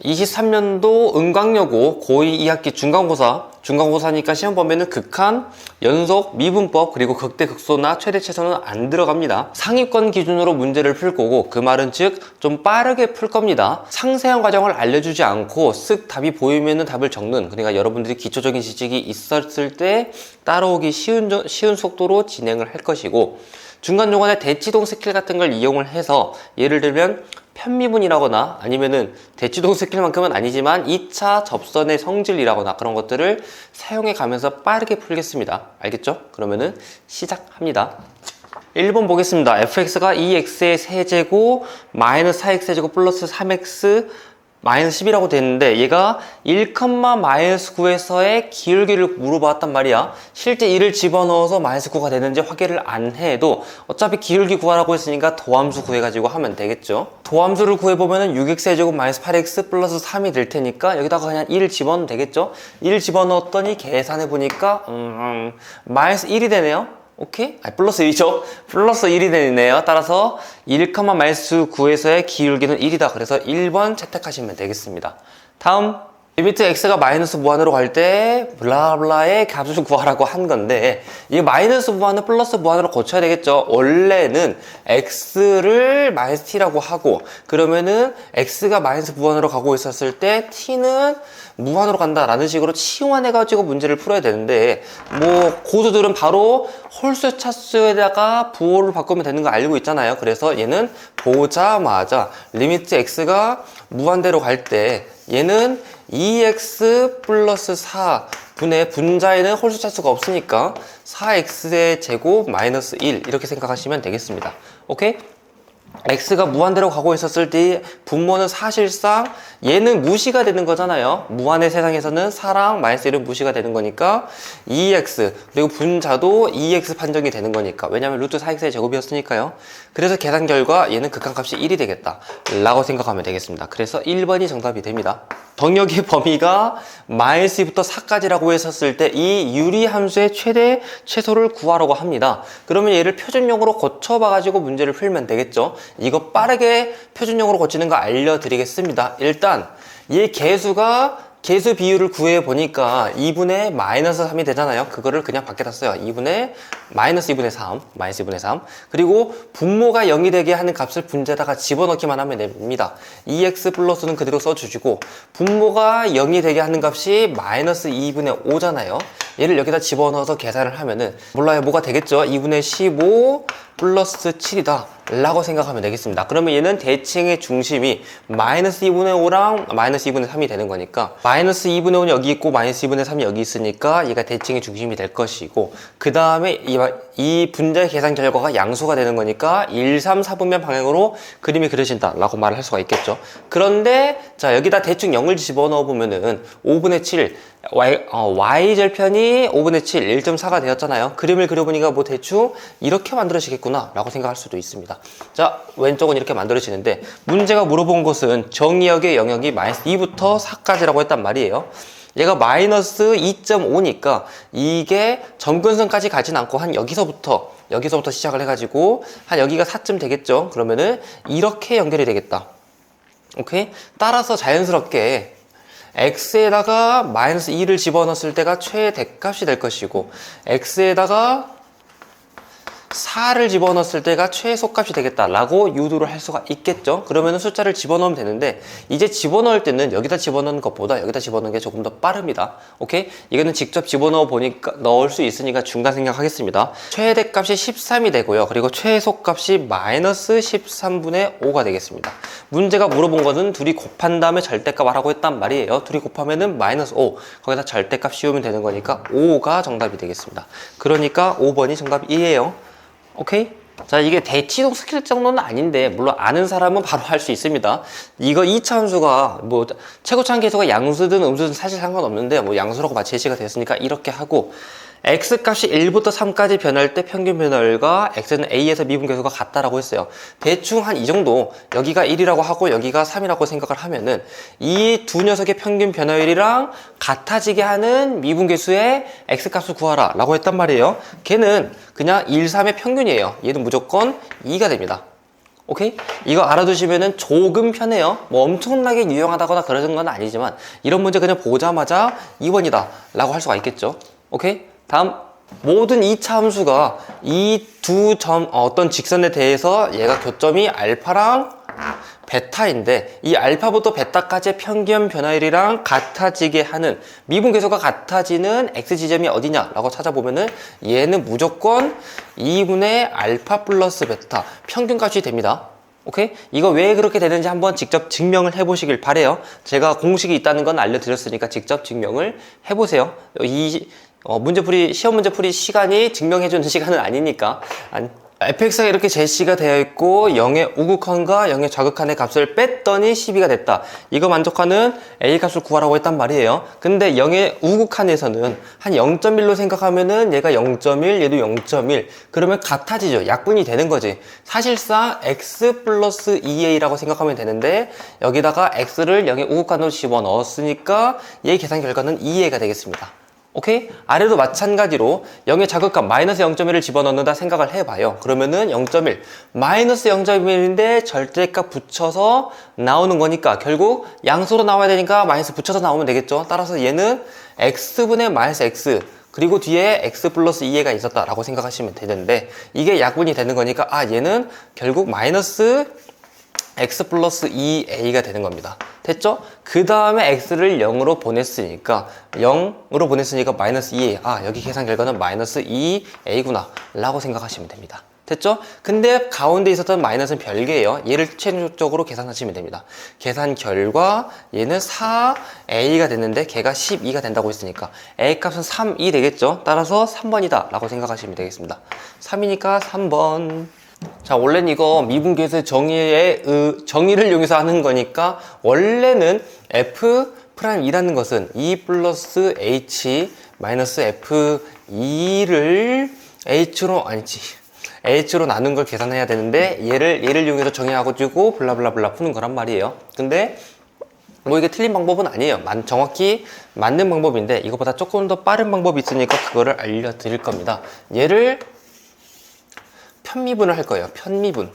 23년도 은광여고 고2 2학기 중간고사니까 시험 범위는 극한, 연속, 미분법, 그리고 극대, 극소나 최대, 최소는 안 들어갑니다. 상위권 기준으로 문제를 풀 거고, 그 말은 즉 좀 빠르게 풀 겁니다. 상세한 과정을 알려주지 않고 쓱 답이 보이면 답을 적는, 그러니까 여러분들이 기초적인 지식이 있었을 때 따라오기 쉬운 속도로 진행을 할 것이고, 중간중간에 대치동 스킬 같은 걸 이용을 해서 예를 들면 편미분이라거나 아니면은 대치동 스킬만큼은 아니지만 2차 접선의 성질이라거나 그런 것들을 사용해 가면서 빠르게 풀겠습니다. 알겠죠? 그러면은 시작합니다. 1번 보겠습니다. fx가 2x의 세제곱 마이너스 4x 세제곱 플러스 3x 마이너스 10이라고 됐는데 얘가 1,-9에서의 기울기를 물어봤단 말이야. 실제 1을 집어넣어서 마이너스 9가 되는지 확인을 안 해도 어차피 기울기 구하라고 했으니까 도함수 구해가지고 하면 되겠죠. 도함수를 구해보면은 6x제곱 마이너스 8x 플러스 3이 될 테니까 여기다가 그냥 1을 집어넣으면 되겠죠. 1을 집어넣었더니 계산해보니까 마이너스 1이 되네요. 오케이? 플러스 1이죠? 플러스 1이 되네요. 따라서 1,-9에서의 기울기는 1이다. 그래서 1번 채택하시면 되겠습니다. 다음, 리미트 x가 마이너스 무한으로 갈 때 블라블라의 값을 구하라고 한 건데 이 마이너스 무한을 플러스 무한으로 고쳐야 되겠죠. 원래는 x를 마이너스 t라고 하고 그러면은 x가 마이너스 무한으로 가고 있었을 때 t는 무한으로 간다라는 식으로 치환해가지고 문제를 풀어야 되는데 뭐 고수들은 바로 홀수 차수에다가 부호를 바꾸면 되는 거 알고 있잖아요. 그래서 얘는 보자마자 리미트 x가 무한대로 갈 때 얘는 2x 플러스 4분의 분자에는 홀수 차수가 없으니까 4x의 제곱 마이너스 1 이렇게 생각하시면 되겠습니다. 오케이? x가 무한대로 가고 있었을 때 분모는 사실상 얘는 무시가 되는 거잖아요. 무한의 세상에서는 4랑 마이너스 1은 무시가 되는 거니까 2x 그리고 분자도 2x 판정이 되는 거니까 왜냐면 루트 4x의 제곱이었으니까요. 그래서 계산 결과 얘는 극한값이 1이 되겠다 라고 생각하면 되겠습니다. 그래서 1번이 정답이 됩니다. 정역의 범위가 마이너스 2부터 4까지라고 했었을 때 이 유리함수의 최대 최소를 구하라고 합니다. 그러면 얘를 표준형으로 고쳐봐가지고 문제를 풀면 되겠죠. 이거 빠르게 표준형으로 고치는 거 알려드리겠습니다. 일단 얘 개수 비율을 구해보니까 2분의 마이너스 3이 되잖아요. 그거를 그냥 밖에다 써요. 2분의 마이너스 2분의 3 그리고 분모가 0이 되게 하는 값을 분자에다가 집어넣기만 하면 됩니다. 2x 플러스는 그대로 써주시고 분모가 0이 되게 하는 값이 마이너스 2분의 5잖아요. 얘를 여기다 집어넣어서 계산을 하면은 몰라요. 뭐가 되겠죠? 2분의 15 플러스 7이다 라고 생각하면 되겠습니다. 그러면 얘는 대칭의 중심이 마이너스 2분의 5랑 마이너스 2분의 3이 되는 거니까 마이너스 2분의 5는 여기 있고 마이너스 2분의 3이 여기 있으니까 얘가 대칭의 중심이 될 것이고 그 다음에 이 분자의 계산 결과가 양수가 되는 거니까 1, 3, 4분면 방향으로 그림이 그려진다 라고 말을 할 수가 있겠죠. 그런데 자 여기다 대충 0을 집어넣어 보면은 5분의 7 y절편이 5분의 7 1.4가 되었잖아요. 그림을 그려보니까 뭐 대충 이렇게 만들어지겠구나 라고 생각할 수도 있습니다. 자 왼쪽은 이렇게 만들어지는데 문제가 물어본 것은 정의역의 영역이 마이너스 2부터 4까지라고 했단 말이에요. 얘가 마이너스 2.5니까 이게 점근선까지 가진 않고 한 여기서부터 시작을 해가지고 한 여기가 4쯤 되겠죠. 그러면은 이렇게 연결이 되겠다. 오케이? 따라서 자연스럽게 x에다가 마이너스 2를 집어넣었을 때가 최대값이 될 것이고 x에다가 4를 집어넣었을 때가 최소값이 되겠다라고 유도를 할 수가 있겠죠. 그러면 숫자를 집어넣으면 되는데 이제 집어넣을 때는 여기다 집어넣는 것보다 여기다 집어넣는 게 조금 더 빠릅니다. 오케이? 이거는 직접 집어넣어 보니까 넣을 수 있으니까 중간 생각하겠습니다. 최대값이 13이 되고요. 그리고 최소값이 마이너스 13분의 5가 되겠습니다. 문제가 물어본 거는 둘이 곱한 다음에 절대값 하라고 했단 말이에요. 둘이 곱하면은 마이너스 5 거기다 절대값 씌우면 되는 거니까 5가 정답이 되겠습니다. 그러니까 5번이 정답이에요. 오케이? 자, 이게 대치동 스킬 정도는 아닌데 물론 아는 사람은 바로 할 수 있습니다. 이거 2차 함수가 뭐 최고차항 계수가 양수든 음수든 사실 상관없는데 뭐 양수라고 제시가 됐으니까 이렇게 하고 x값이 1부터 3까지 변할 때 평균 변화율과 x는 a에서 미분 계수가 같다라고 했어요. 대충 한 이 정도 여기가 1이라고 하고 여기가 3이라고 생각을 하면은 이 두 녀석의 평균 변화율이랑 같아지게 하는 미분 계수의 x값을 구하라 라고 했단 말이에요. 걔는 그냥 1, 3의 평균이에요. 얘는 무조건 2가 됩니다. 오케이? 이거 알아두시면은 조금 편해요. 뭐 엄청나게 유용하다거나 그러는 건 아니지만 이런 문제 그냥 보자마자 2번이다 라고 할 수가 있겠죠. 오케이? 다음, 모든 2차 함수가 이 두 점 어떤 직선에 대해서 얘가 교점이 알파랑 베타인데 이 알파부터 베타까지의 평균 변화율이랑 같아지게 하는 미분 계수가 같아지는 x 지점이 어디냐 라고 찾아보면은 얘는 무조건 2분의 알파 플러스 베타 평균값이 됩니다. 오케이? 이거 왜 그렇게 되는지 한번 직접 증명을 해보시길 바래요. 제가 공식이 있다는 건 알려드렸으니까 직접 증명을 해보세요. 문제풀이, 시험 문제풀이 시간이 증명해주는 시간은 아니니까. fx가 이렇게 제시가 되어 있고 0의 우극한과 0의 좌극한의 값을 뺐더니 12가 됐다. 이거 만족하는 a 값을 구하라고 했단 말이에요. 근데 0의 우극한에서는 한 0.1로 생각하면은 얘가 0.1, 얘도 0.1. 그러면 같아지죠. 약분이 되는 거지. 사실상 x 플러스 2a라고 생각하면 되는데 여기다가 x를 0의 우극한으로 집어넣었으니까 얘 계산 결과는 2a가 되겠습니다. 오케이? 아래도 마찬가지로 0의 자극값 마이너스 0.1을 집어넣는다 생각을 해봐요. 그러면은 0.1 마이너스 0.1인데 절대값 붙여서 나오는 거니까 결국 양수로 나와야 되니까 마이너스 붙여서 나오면 되겠죠. 따라서 얘는 x분의 마이너스 x 그리고 뒤에 x 플러스 2a가 있었다라고 생각하시면 되는데 이게 약분이 되는 거니까 얘는 결국 마이너스 x 플러스 2a가 되는 겁니다. 됐죠? 그 다음에 x를 0으로 보냈으니까 마이너스 2a. 여기 계산 결과는 마이너스 2a구나 라고 생각하시면 됩니다. 됐죠? 근데 가운데 있었던 마이너스는 별개예요. 얘를 최종적으로 계산하시면 됩니다. 계산 결과 얘는 4a가 됐는데 걔가 12가 된다고 했으니까 a 값은 3이 되겠죠? 따라서 3번이다 라고 생각하시면 되겠습니다. 3이니까 3번. 자, 원래는 이거 미분계수의 정의를 이용해서 하는 거니까 원래는 f'2라는 것은 2 플러스 h 마이너스 f2를 h로 나눈 걸 계산해야 되는데 얘를 이용해서 정의하고 블라블라블라 푸는 거란 말이에요. 근데 뭐 이게 틀린 방법은 아니에요. 정확히 맞는 방법인데 이거보다 조금 더 빠른 방법이 있으니까 그거를 알려드릴 겁니다. 얘를 편미분을 할 거예요. 편미분.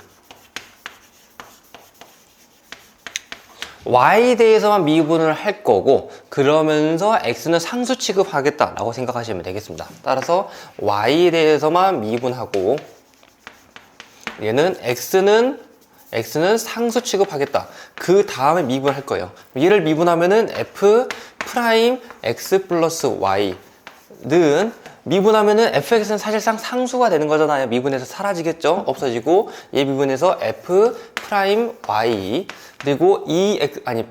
y에 대해서만 미분을 할 거고 그러면서 x는 상수 취급하겠다라고 생각하시면 되겠습니다. 따라서 y에 대해서만 미분하고 얘는 x는 상수 취급하겠다. 그 다음에 미분할 거예요. 얘를 미분하면은 f 프라임 x 플러스 y는 미분하면은 fx는 사실상 상수가 되는 거잖아요. 미분해서 사라지겠죠? 없어지고 얘 미분해서 f 프라임 y 그리고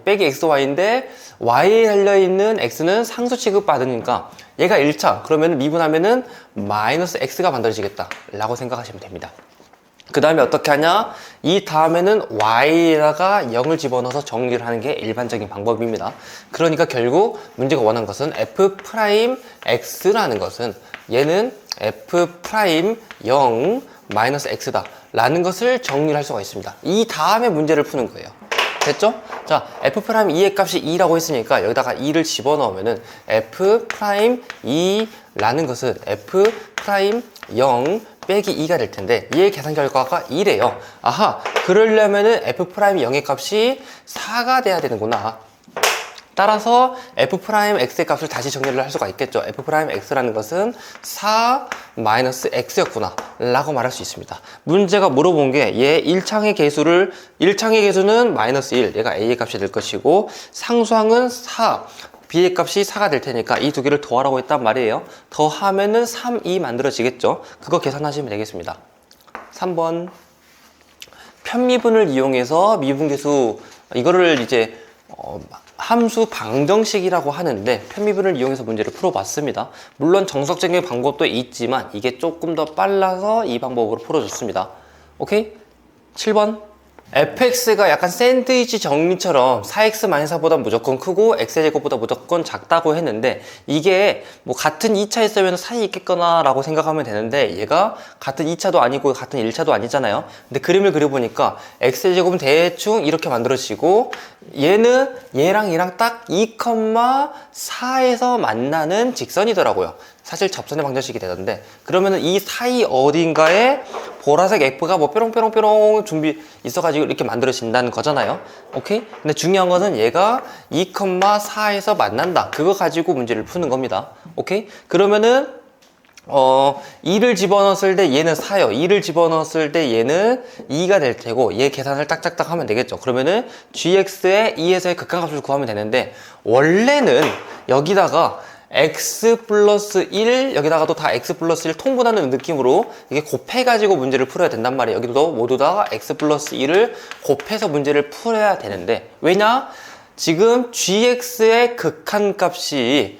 빼기 xy인데 y에 달려있는 x는 상수 취급받으니까 얘가 1차 그러면 미분하면은 마이너스 x가 만들어지겠다 라고 생각하시면 됩니다. 그 다음에 어떻게 하냐? 이 다음에는 y에다가 0을 집어넣어서 정리를 하는 게 일반적인 방법입니다. 그러니까 결국 문제가 원한 것은 f 프라임 x라는 것은 얘는 f 프라임 0 마이너스 x다 라는 것을 정리를 할 수가 있습니다. 이 다음에 문제를 푸는 거예요. 됐죠? 자, f 프라임 2의 값이 2라고 했으니까 여기다가 2를 집어넣으면은 f 프라임 2라는 것은 f 프라임 0 빼기 2가 될 텐데 얘의 계산 결과가 2래요. 그러려면은 f 프라임 0의 값이 4가 돼야 되는구나. 따라서 f 프라임 x의 값을 다시 정리를 할 수가 있겠죠. f 프라임 x라는 것은 4 마이너스 x였구나 라고 말할 수 있습니다. 문제가 물어본 게 얘 1창의 개수는 마이너스 1, 얘가 a의 값이 될 것이고 상수항은 4, b의 값이 4가 될 테니까 이 두 개를 더하라고 했단 말이에요. 더하면은 3이 만들어지겠죠. 그거 계산하시면 되겠습니다. 3번 편미분을 이용해서 미분계수 이거를 이제 함수 방정식이라고 하는데 편미분을 이용해서 문제를 풀어봤습니다. 물론 정석적인 방법도 있지만 이게 조금 더 빨라서 이 방법으로 풀어줬습니다. 오케이? 7번 fx가 약간 샌드위치 정리처럼 4x-4보다 무조건 크고 x의 제곱보다 무조건 작다고 했는데 이게 뭐 같은 2차였으면 사이 있겠거나 라고 생각하면 되는데 얘가 같은 2차도 아니고 같은 1차도 아니잖아요. 근데 그림을 그려보니까 x의 제곱은 대충 이렇게 만들어지고 얘는 얘랑 딱 2,4에서 만나는 직선이더라고요. 사실 접선의 방정식이 되던데, 그러면은 이 사이 어딘가에 보라색 F가 뭐 뾰롱뾰롱뾰롱 준비 있어가지고 이렇게 만들어진다는 거잖아요. 오케이? 근데 중요한 것은 얘가 2,4에서 만난다. 그거 가지고 문제를 푸는 겁니다. 오케이? 그러면은 2를 집어넣었을 때 얘는 4요. 2를 집어넣었을 때 얘는 2가 될 테고, 얘 계산을 딱딱딱 하면 되겠죠. 그러면은 gx의 2에서의 극한값을 구하면 되는데, 원래는 여기다가 x 플러스 1, 여기다가도 다 x 플러스 1 통분하는 느낌으로 이게 곱해가지고 문제를 풀어야 된단 말이에요. 여기도 모두 다 x 플러스 1을 곱해서 문제를 풀어야 되는데, 왜냐? 지금 gx의 극한값이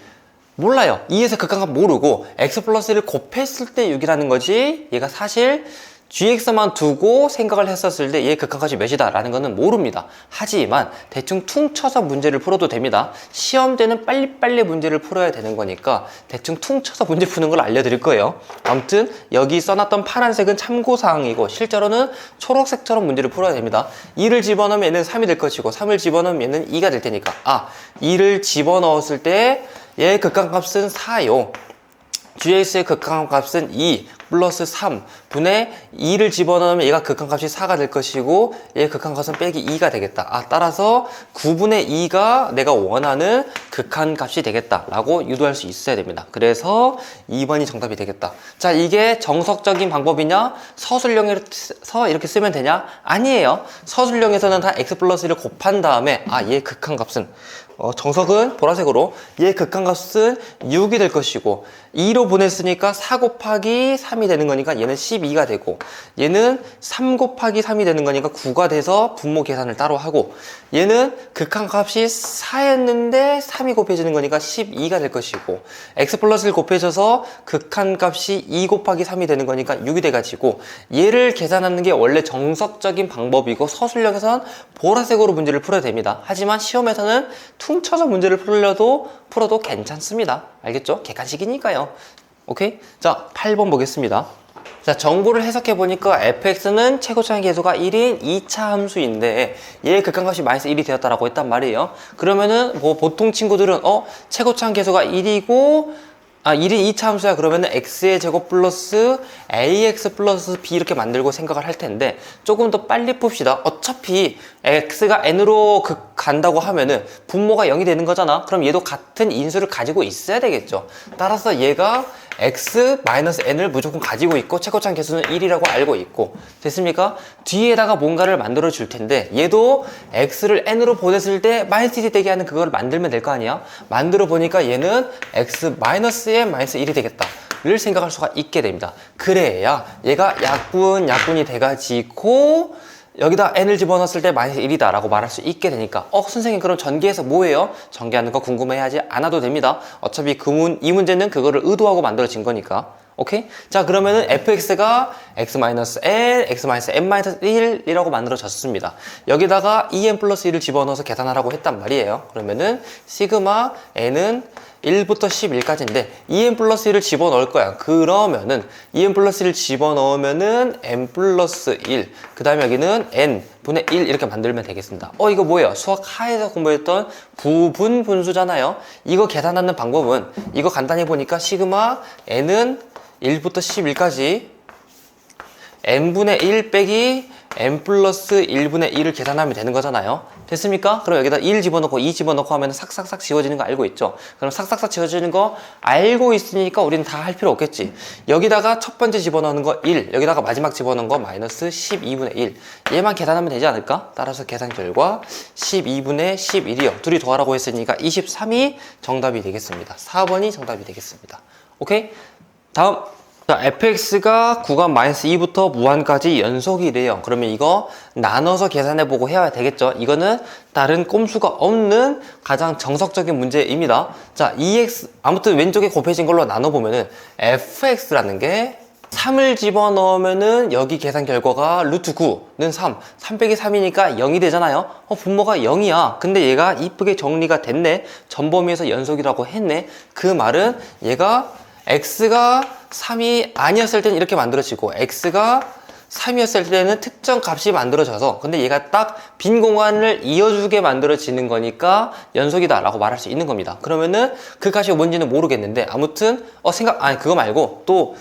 몰라요. 2에서 극한값 모르고 x 플러스 1을 곱했을 때 6이라는 거지, 얘가 사실 gx만 두고 생각을 했었을 때 얘의 극한값이 몇이다 라는 거는 모릅니다. 하지만 대충 퉁쳐서 문제를 풀어도 됩니다. 시험 때는 빨리빨리 문제를 풀어야 되는 거니까 대충 퉁쳐서 문제 푸는 걸 알려드릴 거예요. 아무튼 여기 써놨던 파란색은 참고사항이고, 실제로는 초록색처럼 문제를 풀어야 됩니다. 2를 집어넣으면 얘는 3이 될 것이고, 3을 집어넣으면 얘는 2가 될 테니까, 2를 집어넣었을 때 얘의 극한값은 4요. gx의 극한값은 2 플러스 3 분의 2를 집어넣으면 얘가 극한값이 4가 될 것이고, 얘의 극한값은 빼기 2가 되겠다. 따라서 9분의 2가 내가 원하는 극한값이 되겠다 라고 유도할 수 있어야 됩니다. 그래서 2번이 정답이 되겠다. 자, 이게 정석적인 방법이냐, 서술형에서 이렇게 쓰면 되냐? 아니에요. 서술형에서는 다 x 플러스 1을 곱한 다음에 얘의 극한값은 정석은 보라색으로, 얘의 극한값은 6이 될 것이고, 2로 보냈으니까 4 곱하기 3이 되는 거니까 얘는 12가 되고, 얘는 3 곱하기 3이 되는 거니까 9가 돼서 분모 계산을 따로 하고, 얘는 극한값이 4였는데 3이 곱해지는 거니까 12가 될 것이고, x 플러스 1 곱해져서 극한값이 2 곱하기 3이 되는 거니까 6이 돼가지고, 얘를 계산하는 게 원래 정석적인 방법이고, 서술형에서는 보라색으로 문제를 풀어야 됩니다. 하지만 시험에서는 퉁쳐서 문제를 풀어도 괜찮습니다. 알겠죠? 객관식이니까요. 오케이? 자, 8번 보겠습니다. 자, 정보를 해석해 보니까 fx는 최고차의 계수가 1인 2차 함수인데 얘의 극한값이 마이너스 1이 되었다라고 했단 말이에요. 그러면은 뭐 보통 친구들은 최고차의 계수가 1이고 1인 2차 함수야. 그러면은 x의 제곱 플러스 ax 플러스 b 이렇게 만들고 생각을 할 텐데, 조금 더 빨리 풉시다. 어차피 x가 n으로 간다고 하면은 분모가 0이 되는 거잖아. 그럼 얘도 같은 인수를 가지고 있어야 되겠죠. 따라서 얘가 x-n을 무조건 가지고 있고, 최고차의 계수는 1이라고 알고 있고, 됐습니까? 뒤에다가 뭔가를 만들어 줄 텐데, 얘도 x를 n으로 보냈을 때 마이너스 1이 되게 하는 그걸 만들면 될 거 아니야? 만들어 보니까 얘는 x-n 마이너스 1이 되겠다 를 생각할 수가 있게 됩니다. 그래야 얘가 약분이 돼가지고 여기다 n을 집어넣었을 때 마이너스 1이다 라고 말할 수 있게 되니까, 선생님 그럼 전개해서 뭐예요? 전개하는 거 궁금해하지 않아도 됩니다. 어차피 이 문제는 그거를 의도하고 만들어진 거니까. 오케이? 자, 그러면은 fx가 x-n, x-n-1이라고 만들어졌습니다. 여기다가 2n 플러스 1을 집어넣어서 계산하라고 했단 말이에요. 그러면은 시그마 n은 1부터 11까지인데 2n 플러스 1을 집어넣을 거야. 그러면은 2n 플러스 1을 집어넣으면은 n 플러스 1, 그 다음에 여기는 n 분의 1 이렇게 만들면 되겠습니다. 이거 뭐예요? 수학 하에서 공부했던 부분 분수잖아요. 이거 계산하는 방법은 이거 간단히 보니까 시그마 n은 1부터 11까지 n분의 1 빼기 n 플러스 1분의 1을 계산하면 되는 거잖아요. 됐습니까? 그럼 여기다 1 집어넣고 2 집어넣고 하면 삭삭삭 지워지는 거 알고 있죠? 그럼 삭삭삭 지워지는 거 알고 있으니까 우리는 다 할 필요 없겠지. 여기다가 첫 번째 집어넣는 거 1, 여기다가 마지막 집어넣은 거 마이너스 12분의 1. 얘만 계산하면 되지 않을까? 따라서 계산 결과 12분의 11이요. 둘이 더하라고 했으니까 23이 정답이 되겠습니다. 4번이 정답이 되겠습니다. 오케이? 다음. 자, fx가 구간 마이너스 2부터 무한까지 연속이래요. 그러면 이거 나눠서 계산해보고 해야 되겠죠. 이거는 다른 꼼수가 없는 가장 정석적인 문제입니다. 자, 아무튼 왼쪽에 곱해진 걸로 나눠보면은 fx라는 게 3을 집어넣으면은 여기 계산 결과가 루트 9는 3 빼기 3이니까 0이 되잖아요. 분모가 0이야. 근데 얘가 이쁘게 정리가 됐네. 전범위에서 연속이라고 했네. 그 말은 얘가 x가 3이 아니었을 땐 이렇게 만들어지고 x가 3이었을 때는 특정 값이 만들어져서, 근데 얘가 딱 빈 공간을 이어주게 만들어지는 거니까 연속이다 라고 말할 수 있는 겁니다. 그러면은 그 값이 뭔지는 모르겠는데, 아무튼 아니 그거 말고 또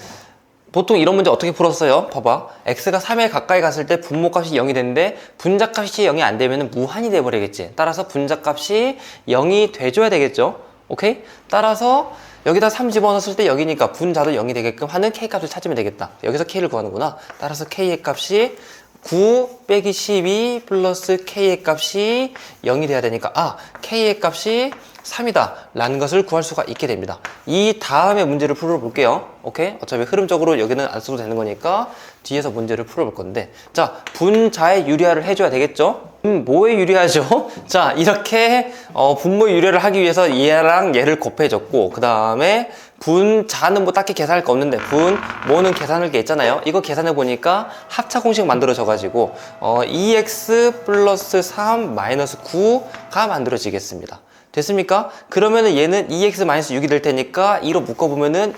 보통 이런 문제 어떻게 풀었어요? 봐봐. x가 3에 가까이 갔을 때 분모값이 0이 되는데 분자값이 0이 안 되면 무한이 돼버리겠지. 따라서 분자값이 0이 돼줘야 되겠죠. 오케이? 따라서 여기다 3 집어넣었을 때 0이니까 분자도 0이 되게끔 하는 k값을 찾으면 되겠다. 여기서 k를 구하는구나. 따라서 k의 값이 9 빼기 12 플러스 k의 값이 0이 돼야 되니까 k의 값이 3이다 라는 것을 구할 수가 있게 됩니다. 이 다음에 문제를 풀어볼게요. 오케이? 어차피 흐름적으로 여기는 안 써도 되는 거니까 뒤에서 문제를 풀어볼 건데, 자, 분자에 유리화를 해줘야 되겠죠? 뭐에 유리하죠? 자, 이렇게 분모 유리화를 하기 위해서 얘랑 얘를 곱해줬고, 그 다음에 분자는 뭐 딱히 계산할 거 없는데 분모는 계산할 게 있잖아요. 이거 계산해 보니까 합차 공식 만들어져 가지고 2x 플러스 3 마이너스 9가 만들어지겠습니다. 됐습니까? 그러면은 얘는 2x-6이 될 테니까 2로 묶어보면은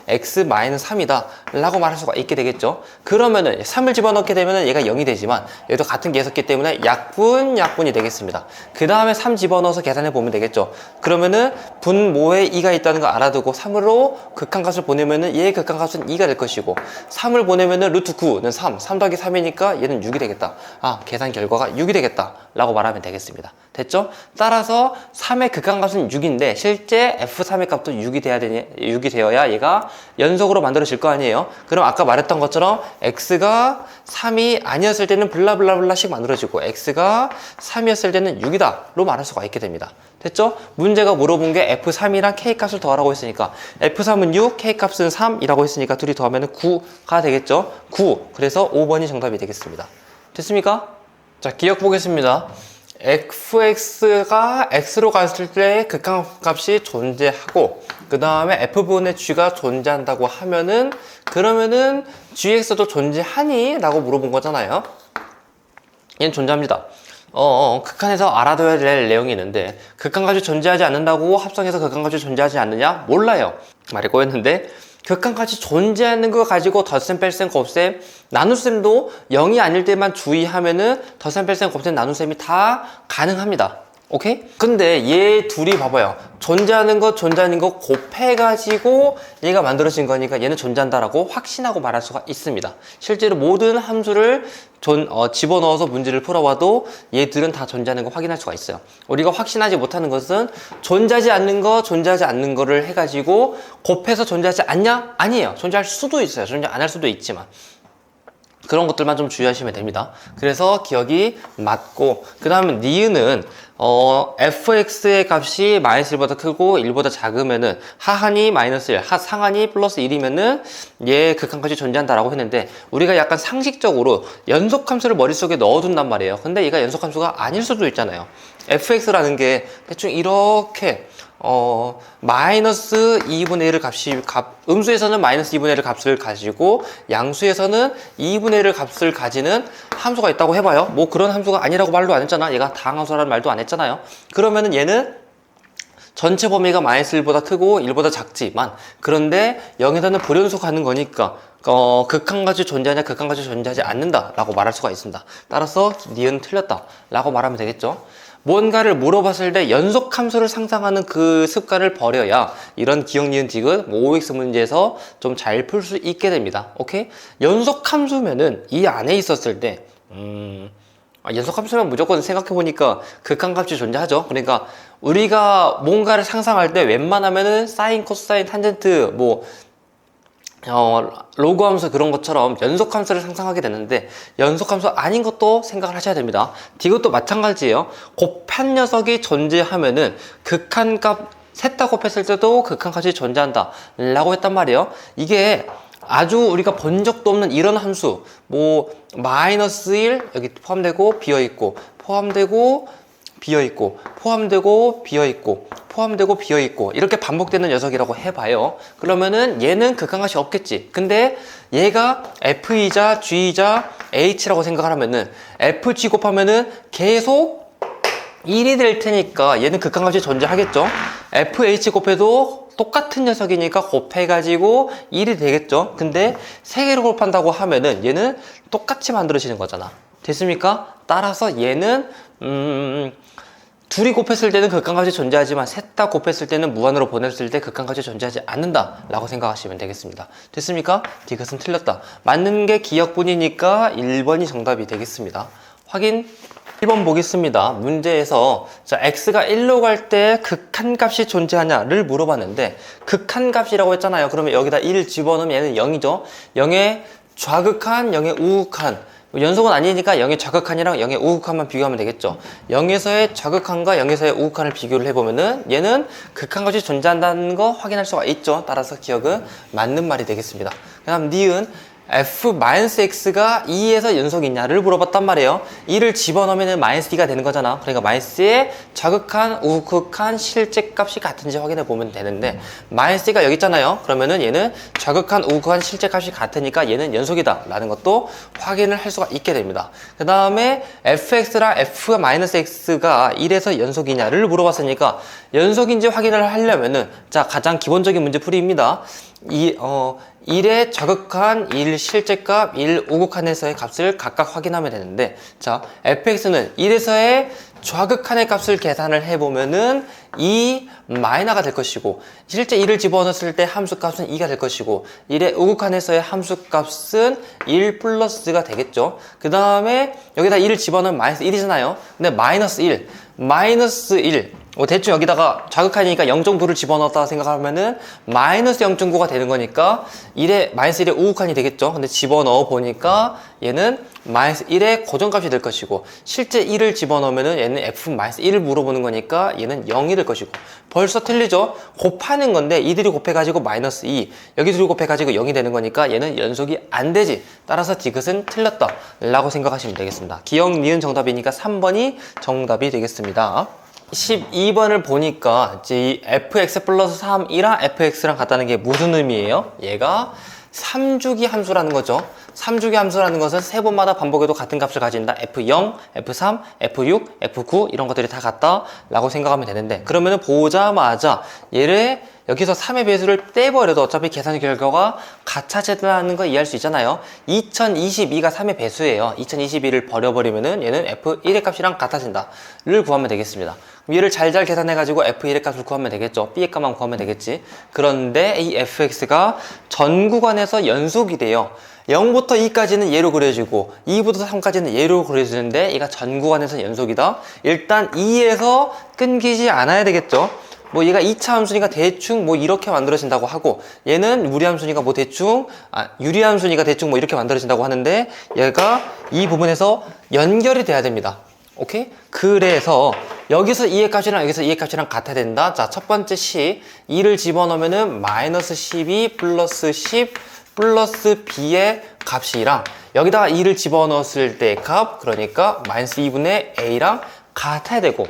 2x-3이다 라고 말할 수가 있게 되겠죠. 그러면은 3을 집어넣게 되면은 얘가 0이 되지만 얘도 같은 게 있었기 때문에 약분이 되겠습니다. 그 다음에 3 집어넣어서 계산해 보면 되겠죠. 그러면은 분모에 2가 있다는 거 알아두고 3으로 극한값을 보내면은 얘의 극한값은 2가 될 것이고, 3을 보내면은 루트 9는 3 더하기 3이니까 얘는 6이 되겠다. 계산 결과가 6이 되겠다 라고 말하면 되겠습니다. 됐죠? 따라서 3의 극한값은 6인데 실제 f3의 값도 6이 되어야 얘가 연속으로 만들어질 거 아니에요. 그럼 아까 말했던 것처럼 x가 3이 아니었을 때는 블라블라블라씩 만들어지고 x가 3이었을 때는 6이다 로 말할 수가 있게 됩니다. 됐죠? 문제가 물어본 게 f3이랑 k값을 더하라고 했으니까 f3은 6, k값은 3이라고 했으니까 둘이 더하면 9가 되겠죠? 9. 그래서 5번이 정답이 되겠습니다. 됐습니까? 자, 기억 보겠습니다. fx가 x로 갔을 때 극한값이 존재하고, 그 다음에 f분의 g가 존재한다고 하면은, 그러면은 gx도 존재하니? 라고 물어본 거잖아요. 얘는 존재합니다. 극한에서 알아둬야 될 내용이 있는데, 극한값이 존재하지 않는다고 합성해서 극한값이 존재하지 않느냐? 몰라요. 말이 꼬였는데, 극한값이 존재하는 거 가지고 덧셈, 뺄셈, 곱셈, 나눗셈도 0이 아닐 때만 주의하면은 덧셈, 뺄셈, 곱셈, 나눗셈이 다 가능합니다. 오케이? 근데 얘 둘이 봐봐요. 존재하는 거 곱해가지고 얘가 만들어진 거니까 얘는 존재한다라고 확신하고 말할 수가 있습니다. 실제로 모든 함수를 집어넣어서 문제를 풀어봐도 얘들은 다 존재하는 거 확인할 수가 있어요. 우리가 확신하지 못하는 것은 존재하지 않는 거를 해가지고 곱해서 존재하지 않냐? 아니에요. 존재할 수도 있어요. 존재 안 할 수도 있지만. 그런 것들만 좀 주의하시면 됩니다. 그래서 기억이 맞고, 그 다음에 니은은 fx의 값이 마이너스 1보다 크고 1보다 작으면은 하한이 마이너스 1, 상한이 플러스 1이면은 얘 극한값이 존재한다라고 했는데, 우리가 약간 상식적으로 연속함수를 머릿속에 넣어둔단 말이에요. 근데 얘가 연속함수가 아닐 수도 있잖아요. fx라는 게 대충 이렇게 마이너스 2분의 1을 음수에서는 마이너스 2분의 1을 값을 가지고 양수에서는 2분의 1을 값을 가지는 함수가 있다고 해봐요. 뭐 그런 함수가 아니라고 말도 안 했잖아. 얘가 다항함수라는 말도 안 했잖아요. 그러면은 얘는 전체 범위가 마이너스 1보다 크고 1보다 작지만, 그런데 0에서는 불연속 하는 거니까 극한값이 존재하냐 극한값이 존재하지 않는다 라고 말할 수가 있습니다. 따라서 니은 틀렸다 라고 말하면 되겠죠. 뭔가를 물어봤을 때 연속함수를 상상하는 그 습관을 버려야 이런 기억, 니은, 디귿, OX 문제에서 좀 잘 풀 수 있게 됩니다. 오케이? 연속함수면은 이 안에 있었을 때 연속함수면 무조건 생각해보니까 극한값이 존재하죠. 그러니까 우리가 뭔가를 상상할 때 웬만하면은 사인, 코사인, 탄젠트, 로그 함수 그런 것처럼 연속함수를 상상하게 되는데, 연속함수 아닌 것도 생각을 하셔야 됩니다. 이것도 마찬가지예요. 곱한 녀석이 존재하면은 극한값 셋 다 곱했을 때도 극한값이 존재한다 라고 했단 말이에요. 이게 아주 우리가 본 적도 없는 이런 함수, 마이너스 1 여기 포함되고 비어있고, 포함되고 비어있고, 포함되고 비어있고, 포함되고 비어있고, 이렇게 반복되는 녀석이라고 해봐요. 그러면은 얘는 극한값이 없겠지. 근데 얘가 F이자 G이자 H라고 생각을 하면은 FG 곱하면은 계속 1이 될 테니까 얘는 극한값이 존재하겠죠. FH 곱해도 똑같은 녀석이니까 곱해가지고 1이 되겠죠. 근데 3개로 곱한다고 하면은 얘는 똑같이 만들어지는 거잖아. 됐습니까? 따라서 얘는 둘이 곱했을 때는 극한값이 존재하지만 셋 다 곱했을 때는 무한으로 보냈을 때 극한값이 존재하지 않는다 라고 생각하시면 되겠습니다. 됐습니까? 이것은 틀렸다. 맞는 게 기억뿐이니까 1번이 정답이 되겠습니다. 확인. 1번 보겠습니다. 문제에서 x가 1로 갈 때 극한값이 존재하냐를 물어봤는데 극한값이라고 했잖아요. 그러면 여기다 1을 집어넣으면 얘는 0이죠. 0의 좌극한, 0의 우극한. 연속은 아니니까 0의 좌극한이랑 0의 우극한만 비교하면 되겠죠. 0에서의 좌극한과 0에서의 우극한을 비교를 해보면은 얘는 극한값이 존재한다는 거 확인할 수가 있죠. 따라서 기억은 맞는 말이 되겠습니다. 그 다음 니은 f-x가 2에서 연속이냐를 물어봤단 말이에요. 2를 집어넣으면 -d가 되는 거잖아. 그러니까 -d의 좌극한, 우극한 실제값이 같은지 확인해 보면 되는데 -d가 여기 있잖아요. 그러면은 얘는 좌극한, 우극한 실제값이 같으니까 얘는 연속이다 라는 것도 확인을 할 수가 있게 됩니다. 그 다음에 fx랑 f-x가 1에서 연속이냐를 물어봤으니까 연속인지 확인을 하려면은 자, 가장 기본적인 문제풀이입니다. 1의 좌극한, 1 실제값, 1 우극한에서의 값을 각각 확인하면 되는데 자, fx는 1에서의 좌극한의 값을 계산을 해보면은 2 마이너가 될 것이고 실제 1을 집어넣었을 때 함수값은 2가 될 것이고 1의 우극한에서의 함수값은 1 플러스가 되겠죠. 그 다음에 여기다 1을 집어넣으면 마이너스 1이잖아요. 근데 마이너스 1 대충 여기다가 좌극한이니까 0.9를 집어넣었다 생각하면은 마이너스 0.9가 되는 거니까 1의 마이너스 1의 우극한이 되겠죠. 근데 집어넣어 보니까 얘는 마이너스 1의 고정값이 될 것이고 실제 1을 집어넣으면은 얘는 f-1을 물어보는 거니까 얘는 0이 될 것이고 벌써 틀리죠? 곱하는 건데 이들이 곱해가지고 마이너스 2 여기 둘이 곱해가지고 0이 되는 거니까 얘는 연속이 안 되지. 따라서 디귿은 틀렸다 라고 생각하시면 되겠습니다. 기억, 니은 정답이니까 3번이 정답이 되겠습니다. 12번을 보니까 이제 이 fx 플러스 3이랑 fx랑 같다는 게 무슨 의미예요? 얘가 3주기 함수라는 거죠. 3주기 함수라는 것은 세 번마다 반복해도 같은 값을 가진다. f0, f3, f6, f9 이런 것들이 다 같다 라고 생각하면 되는데 그러면은 보자마자 얘를 여기서 3의 배수를 떼버려도 어차피 계산 결과가 같아진다는 거 이해할 수 있잖아요. 2022가 3의 배수예요. 2022를 버려버리면은 얘는 f1의 값이랑 같아진다를 구하면 되겠습니다. 얘를 잘 계산해가지고 f1의 값을 구하면 되겠죠. b의 값만 구하면 되겠지. 그런데 이 fx가 전 구간에서 연속이 돼요. 0부터 2까지는 얘로 그려지고 2부터 3까지는 얘로 그려지는데 얘가 전 구간에서 연속이다. 일단 2에서 끊기지 않아야 되겠죠. 뭐 얘가 2차 함수니까 대충 뭐 이렇게 만들어진다고 하고 얘는 무리함수니까 뭐 대충 유리함수니까 대충 뭐 이렇게 만들어진다고 하는데 얘가 이 부분에서 연결이 돼야 됩니다. 오케이? 그래서 여기서 2의 값이랑 여기서 2의 값이랑 같아야 된다. 자, 첫 번째 2를 집어넣으면은 마이너스 12 플러스 10 플러스 b의 값이랑 여기다가 2를 집어넣었을 때 값 그러니까 마이너스 2분의 a랑 같아야 되고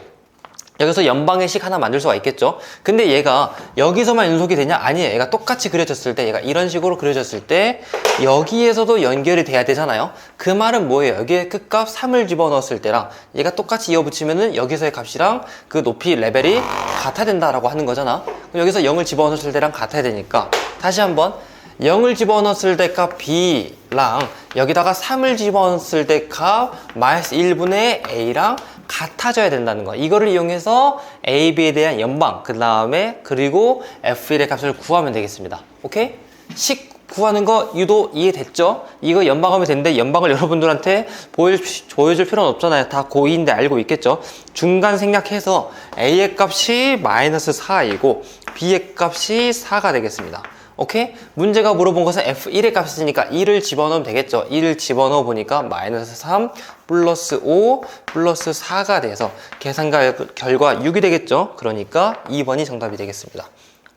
여기서 연방의 식 하나 만들 수가 있겠죠. 근데 얘가 여기서만 연속이 되냐? 아니에요. 얘가 똑같이 그려졌을 때 얘가 이런 식으로 그려졌을 때 여기에서도 연결이 돼야 되잖아요. 그 말은 뭐예요? 여기에 끝값 3을 집어넣었을 때랑 얘가 똑같이 이어붙이면은 여기서의 값이랑 그 높이 레벨이 같아야 된다라고 하는 거잖아. 그럼 여기서 0을 집어넣었을 때랑 같아야 되니까 다시 한번 0을 집어넣었을 때 값 b랑 여기다가 3을 집어넣었을 때 값 마이너스 1분의 a랑 같아져야 된다는 거. 이거를 이용해서 a, b에 대한 연방 그 다음에 그리고 f1의 값을 구하면 되겠습니다. 오케이? 식 구하는 거 유도 이해됐죠? 이거 연방하면 되는데 연방을 여러분들한테 보여줄 필요는 없잖아요. 다 고2인데 알고 있겠죠? 중간 생략해서 a의 값이 마이너스 4이고 b의 값이 4가 되겠습니다. 오케이? 문제가 물어본 것은 f1의 값이니까 1을 집어넣으면 되겠죠. 1을 집어넣어 보니까 마이너스 3 플러스 5 플러스 4가 돼서 계산 결과 6이 되겠죠. 그러니까 2번이 정답이 되겠습니다.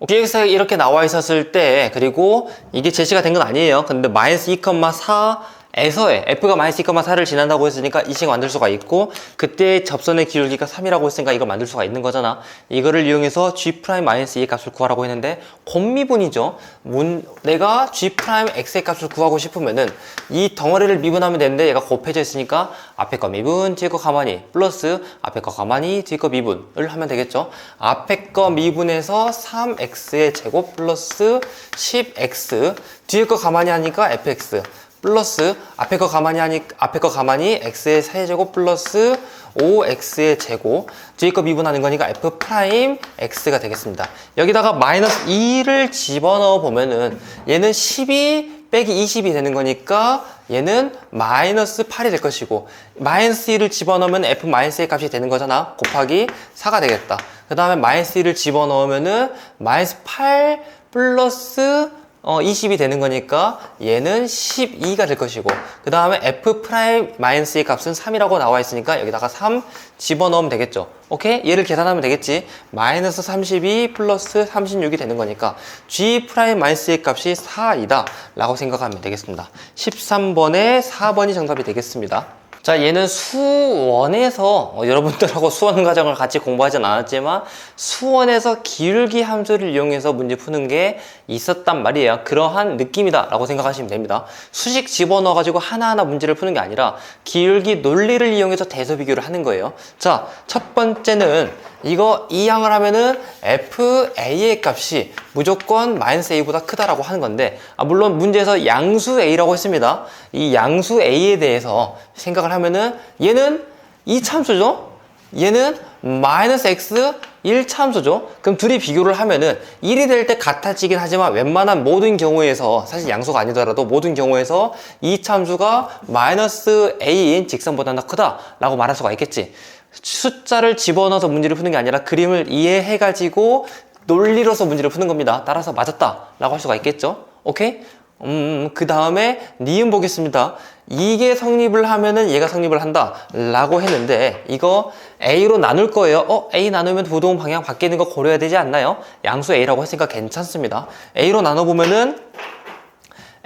dx가 이렇게 나와 있었을 때 그리고 이게 제시가 된 건 아니에요. 근데 마이너스 2,4 에서의 f가 -2,4를 지난다고 했으니까 이 식 만들 수가 있고, 그때 접선의 기울기가 3이라고 했으니까 이걸 만들 수가 있는 거잖아. 이거를 이용해서 g'-2의 값을 구하라고 했는데 곱미분이죠. 내가 g'(x의 값을 구하고 싶으면은 이 덩어리를 미분하면 되는데 얘가 곱해져 있으니까 앞에 거 미분, 뒤에 거 가만히 플러스 앞에 거 가만히, 뒤에 거 미분을 하면 되겠죠. 앞에 거 미분해서 3x의 제곱 플러스 10x, 뒤에 거 가만히 하니까 fx 플러스 앞에 거 가만히 x의 세제곱 플러스 5x의 제곱, 뒤에 거 미분하는 거니까 f 프라임 x가 되겠습니다. 여기다가 마이너스 2를 집어넣어 보면은 얘는 12 빼기 20이 되는 거니까 얘는 마이너스 8이 될 것이고, 마이너스 2를 집어넣으면 f 마이너스 1 값이 되는 거잖아. 곱하기 4가 되겠다. 그 다음에 마이너스 2를 집어넣으면은 마이너스 8 플러스 20이 되는 거니까 얘는 12가 될 것이고, 그 다음에 f 프라임 마이너스의 값은 3이라고 나와 있으니까 여기다가 3 집어넣으면 되겠죠. 오케이? 얘를 계산하면 되겠지. 마이너스 32 플러스 36이 되는 거니까 g 프라임 마이너스의 값이 4이다 라고 생각하면 되겠습니다. 13번에 4번이 정답이 되겠습니다. 자, 얘는 수원에서 여러분들하고 수원 과정을 같이 공부하진 않았지만 수원에서 기울기 함수를 이용해서 문제 푸는 게 있었단 말이에요. 그러한 느낌이다 라고 생각하시면 됩니다. 수식 집어넣어 가지고 하나하나 문제를 푸는 게 아니라 기울기 논리를 이용해서 대서 비교를 하는 거예요. 자, 첫 번째는 이거 이항을 하면은 FA의 값이 무조건 마이너스 A보다 크다라고 하는 건데, 물론 문제에서 양수 A라고 했습니다. 이 양수 A에 대해서 생각을 하면은 얘는 2참수죠? 얘는 마이너스 X 1참수죠? 그럼 둘이 비교를 하면은 1이 될 때 같아지긴 하지만 웬만한 모든 경우에서, 사실 양수가 아니더라도 모든 경우에서 이 참수가 마이너스 A인 직선보다 더 크다라고 말할 수가 있겠지. 숫자를 집어넣어서 문제를 푸는 게 아니라 그림을 이해해가지고 논리로서 문제를 푸는 겁니다. 따라서 맞았다 라고 할 수가 있겠죠. 오케이? 그 다음에 니은 보겠습니다. 이게 성립을 하면은 얘가 성립을 한다 라고 했는데, 이거 A로 나눌 거예요. A 나누면 부동 방향 바뀌는 거 고려해야 되지 않나요? 양수 A라고 했으니까 괜찮습니다. A로 나눠보면은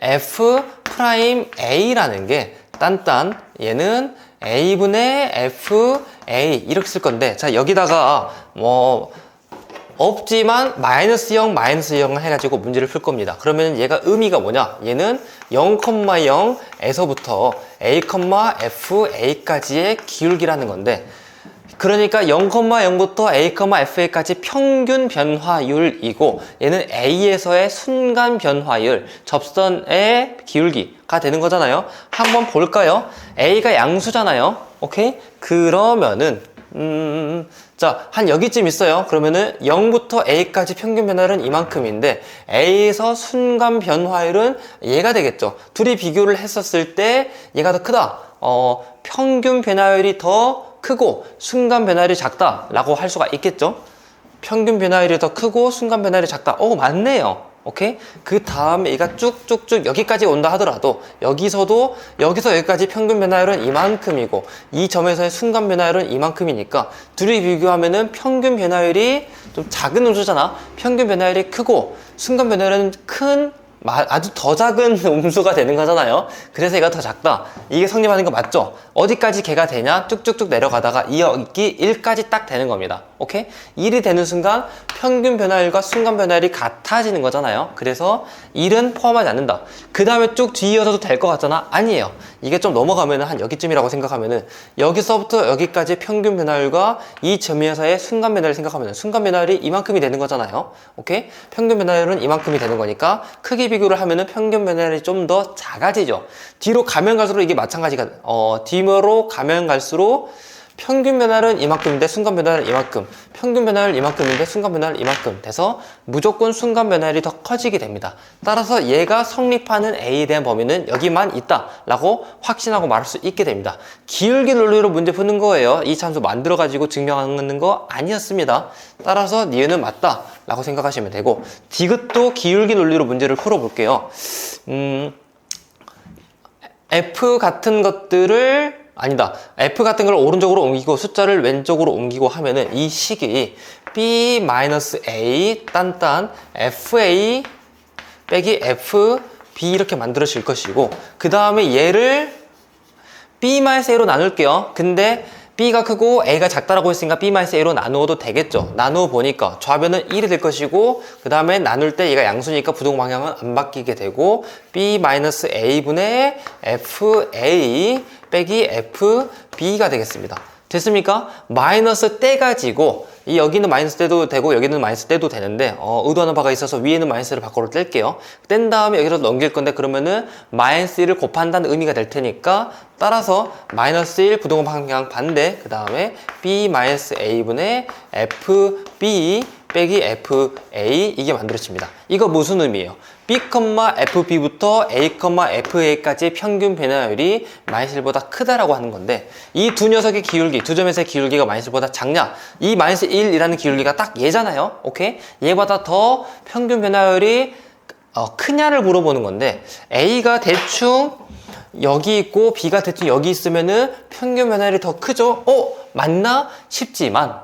F 프라임 A라는 게 딴딴 얘는 A분의 FA 이렇게 쓸 건데, 자, 여기다가 없지만 마이너스 0 해가지고 문제를 풀 겁니다. 그러면 얘가 의미가 뭐냐? 얘는 0,0에서부터 A, FA까지의 기울기라는 건데, 그러니까 0,0부터 A, FA까지 평균 변화율이고, 얘는 A에서의 순간 변화율, 접선의 기울기가 되는 거잖아요. 한번 볼까요? A가 양수잖아요. 오케이? 그러면은 자, 한 여기쯤 있어요. 그러면은 0부터 A까지 평균 변화율은 이만큼인데 A에서 순간 변화율은 얘가 되겠죠. 둘이 비교를 했었을 때 얘가 더 크다. 평균 변화율이 더 크고 순간 변화율이 작다 라고 할 수가 있겠죠. 평균 변화율이 더 크고 순간 변화율이 작다. 맞네요. 오케이? 그 다음에 얘가 쭉쭉쭉 여기까지 온다 하더라도 여기서 여기까지 평균 변화율은 이만큼이고 이 점에서의 순간 변화율은 이만큼이니까 둘이 비교하면은 평균 변화율이 좀 작은 음수잖아. 평균 변화율이 크고 순간 변화율은 아주 더 작은 음수가 되는 거잖아요. 그래서 얘가 더 작다. 이게 성립하는 거 맞죠? 어디까지 걔가 되냐? 쭉쭉쭉 내려가다가 여기 1까지 딱 되는 겁니다. 오케이? 1이 되는 순간 평균 변화율과 순간 변화율이 같아지는 거잖아요. 그래서 1은 포함하지 않는다. 그 다음에 쭉 뒤이어서도 될 것 같잖아? 아니에요. 이게 좀 넘어가면은 한 여기쯤이라고 생각하면은 여기서부터 여기까지 평균 변화율과 이 점에서의 순간 변화율을 생각하면은 순간 변화율이 이만큼이 되는 거잖아요. 오케이? 평균 변화율은 이만큼이 되는 거니까 크기 비교를 하면은 평균 변화율이 좀 더 작아지죠. 뒤로 가면 갈수록 이게 마찬가지가, 뒤로 가면 갈수록 평균 변화율은 이만큼인데 순간 변화율은 이만큼, 평균 변화율 이만큼인데 순간 변화율 이만큼 돼서 무조건 순간 변화율이 더 커지게 됩니다. 따라서 얘가 성립하는 A에 대한 범위는 여기만 있다 라고 확신하고 말할 수 있게 됩니다. 기울기 논리로 문제 푸는 거예요. 이 참수 만들어 가지고 증명하는 거 아니었습니다. 따라서 니은은 맞다 라고 생각하시면 되고, 디귿도 기울기 논리로 문제를 풀어 볼게요. F 같은 것들을 F 같은 걸 오른쪽으로 옮기고 숫자를 왼쪽으로 옮기고 하면은 이 식이 B-A 딴딴 FA 빼기 F B 이렇게 만들어질 것이고, 그 다음에 얘를 B-A로 나눌게요. 근데 B가 크고 A가 작다라고 했으니까 B-A로 나누어도 되겠죠. 나누어 보니까 좌변은 1이 될 것이고, 그 다음에 나눌 때 얘가 양수니까 부동 방향은 안 바뀌게 되고, B-A분의 FA 빼기 FB가 되겠습니다. 됐습니까? 마이너스 떼가지고, 여기는 마이너스 떼도 되고 여기는 마이너스 떼도 되는데 의도하는 바가 있어서 위에는 마이너스를 밖으로 뗄게요. 뗀 다음에 여기서 넘길 건데, 그러면은 마이너스 1을 곱한다는 의미가 될 테니까, 따라서 마이너스 1 부동호 방향 반대, 그 다음에 B-A분의 FB 빼기 FA, 이게 만들어집니다. 이거 무슨 의미예요? B, FB부터 A, FA까지의 평균 변화율이 마이너스 1보다 크다라고 하는 건데, 이 두 녀석의 기울기, 두 점에서의 기울기가 마이너스 1보다 작냐? 이 마이너스 1이라는 기울기가 딱 얘잖아요. 오케이? 얘보다 더 평균 변화율이 크냐를 물어보는 건데, A가 대충 여기 있고 B가 대충 여기 있으면은 평균 변화율이 더 크죠? 맞나? 싶지만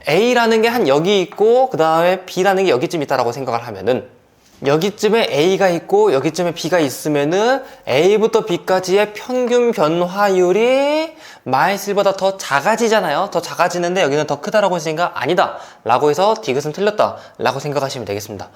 A라는 게 한 여기 있고 그 다음에 B라는 게 여기쯤 있다라고 생각을 하면은, 여기쯤에 A가 있고 여기쯤에 B가 있으면은 A부터 B까지의 평균 변화율이 마이너스 1보다 더 작아지잖아요. 더 작아지는데 여기는 더 크다라고 했으니까 아니다 라고 해서 디귿은 틀렸다 라고 생각하시면 되겠습니다.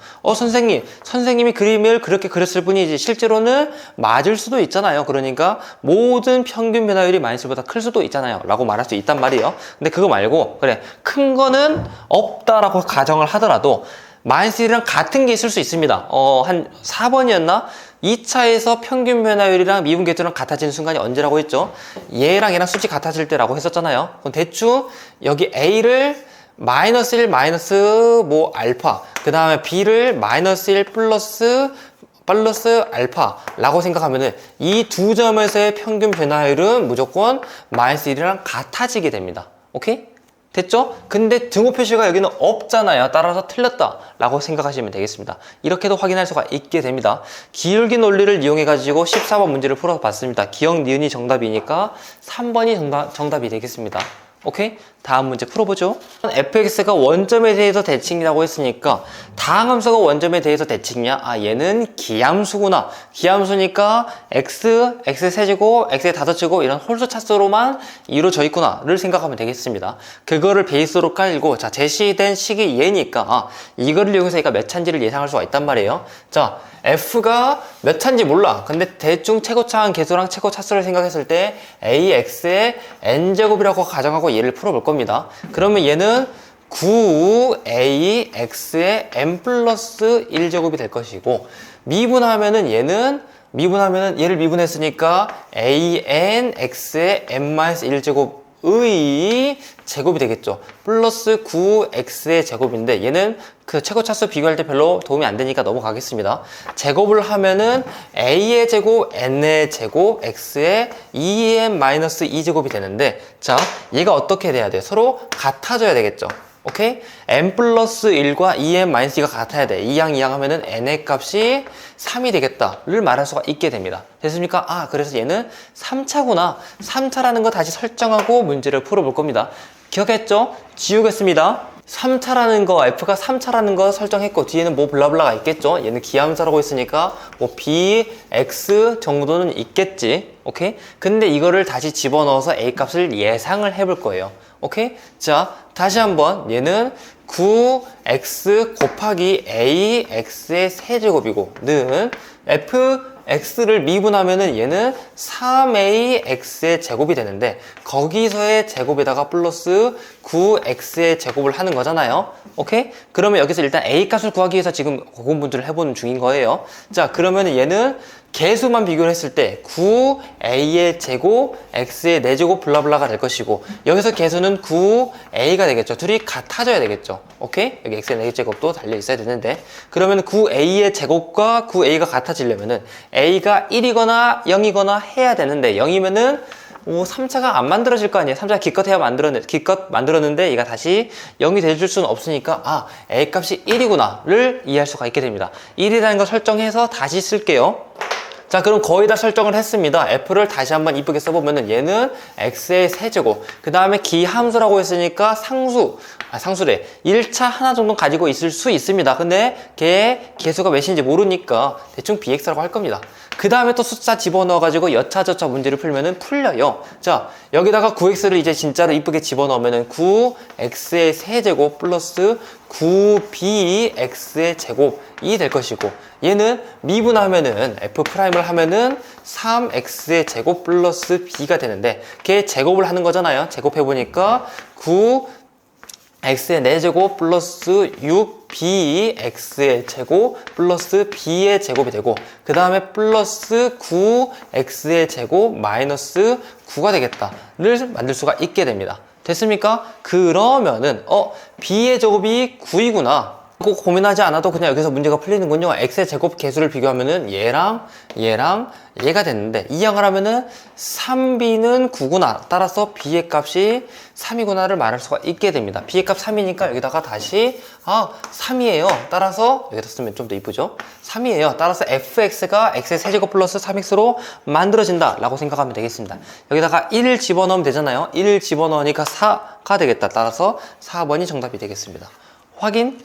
선생님이 그림을 그렇게 그렸을 뿐이지 실제로는 맞을 수도 있잖아요. 그러니까 모든 평균 변화율이 마이너스 1보다 클 수도 있잖아요 라고 말할 수 있단 말이에요. 근데 그거 말고, 그래, 큰 거는 없다라고 가정을 하더라도 마이너스 1이랑 같은 게 있을 수 있습니다. 한 4번이었나? 2차에서 평균 변화율이랑 미분 계수랑 같아지는 순간이 언제라고 했죠? 얘랑 얘랑 수치 같아질 때라고 했었잖아요. 그럼 대충 여기 A를 마이너스 1 마이너스 뭐 알파, 그 다음에 B를 마이너스 1 플러스 알파라고 생각하면은 이 두 점에서의 평균 변화율은 무조건 마이너스 1이랑 같아지게 됩니다. 오케이? 됐죠? 근데 등호 표시가 여기는 없잖아요. 따라서 틀렸다 라고 생각하시면 되겠습니다. 이렇게도 확인할 수가 있게 됩니다. 기울기 논리를 이용해 가지고 14번 문제를 풀어 봤습니다. 기억, 니은이 정답이니까 3번이 정답이 되겠습니다. 오케이? 다음 문제 풀어보죠. fx가 원점에 대해서 대칭이라고 했으니까 다항함수가 원점에 대해서 대칭이야? 얘는 기함수구나. 기함수니까 x, x의 세제곱, x의 다섯제곱 이런 홀수 차수로만 이루어져 있구나 를 생각하면 되겠습니다. 그거를 베이스로 깔고, 자, 제시된 식이 얘니까 이거를 이용해서 얘가 몇 차인지를 예상할 수가 있단 말이에요. 자, f가 몇 차인지 몰라. 근데 대충 최고차항 계수랑 최고차수를 생각했을 때 ax의 n제곱이라고 가정하고 얘를 풀어볼 겁니다. 그러면 얘는 9ax의 n 플러스 1제곱이 될 것이고, 미분하면은 얘를 미분했으니까 anx의 n-1제곱의 제곱이 되겠죠. 플러스 9x의 제곱인데 얘는 그 최고차수 비교할 때 별로 도움이 안 되니까 넘어가겠습니다. 제곱을 하면은 a의 제곱, n의 제곱, x의 2n-2제곱이 되는데, 자, 얘가 어떻게 돼야 돼? 서로 같아져야 되겠죠. 오케이? n 플러스 1과 2n-2가 같아야 돼. 이양 하면은 n의 값이 3이 되겠다를 말할 수가 있게 됩니다. 됐습니까? 그래서 얘는 3차구나. 3차라는 거 다시 설정하고 문제를 풀어볼 겁니다. 기억했죠? 지우겠습니다. 3차라는 거, f가 3차라는 거 설정했고, 뒤에는 뭐 블라블라가 있겠죠? 얘는 기함수라고 했으니까 뭐 b, x 정도는 있겠지. 오케이? 근데 이거를 다시 집어넣어서 a 값을 예상을 해볼 거예요. 오케이? 자, 다시 한번 얘는 9x 곱하기 ax의 세제곱이고, 는 fx를 미분하면은 얘는 3ax의 제곱이 되는데, 거기서의 제곱에다가 플러스 9x의 제곱을 하는 거잖아요. 오케이? 그러면 여기서 일단 a 값을 구하기 위해서 지금 고군분투를 해보는 중인 거예요. 자, 그러면은 얘는 개수만 비교를 했을 때 9a의 제곱, x의 4제곱 블라블라가 될 것이고, 여기서 개수는 9a가 되겠죠. 둘이 같아져야 되겠죠. 오케이? 여기 x의 4제곱도 달려 있어야 되는데, 그러면 9a의 제곱과 9a가 같아지려면은 a가 1이거나 0이거나 해야 되는데, 0이면은 3차가 안 만들어질 거 아니에요. 3차가 기껏 만들었는데 얘가 다시 0이 돼줄 수는 없으니까 a 값이 1이구나 를 이해할 수가 있게 됩니다. 1이라는 걸 설정해서 다시 쓸게요. 자, 그럼 거의 다 설정을 했습니다. f를 다시 한번 이쁘게 써보면은 얘는 x의 세제곱, 그 다음에 기함수라고 했으니까 상수래. 1차 하나 정도 가지고 있을 수 있습니다. 근데 걔 개수가 몇인지 모르니까 대충 bx라고 할 겁니다. 그 다음에 또 숫자 집어넣어가지고 여차저차 문제를 풀면은 풀려요. 자, 여기다가 9x를 이제 진짜로 이쁘게 집어넣으면은 9x의 세제곱 플러스 9bx의 제곱이 될 것이고, 얘는 미분하면은 f'을 하면은 3x의 제곱 플러스 b가 되는데, 걔 제곱을 하는 거잖아요. 제곱해보니까 9x의 4제곱 플러스 6bx의 제곱 플러스 b의 제곱이 되고, 그 다음에 플러스 9x의 제곱 마이너스 9가 되겠다를 만들 수가 있게 됩니다. 됐습니까? 그러면은 b의 제곱이 9이구나. 꼭 고민하지 않아도 그냥 여기서 문제가 풀리는군요. x의 제곱 개수를 비교하면은 얘랑 얘가 됐는데, 이항을 하면은 3b는 9구나. 따라서 b의 값이 3이구나를 말할 수가 있게 됩니다. b의 값 3이니까 여기다가 다시 3이에요. 따라서 여기다 쓰면 좀 더 이쁘죠? 3이에요. 따라서 fx가 x의 세제곱 플러스 3x로 만들어진다 라고 생각하면 되겠습니다. 여기다가 1을 집어넣으면 되잖아요. 1을 집어넣으니까 4가 되겠다. 따라서 4번이 정답이 되겠습니다. 확인?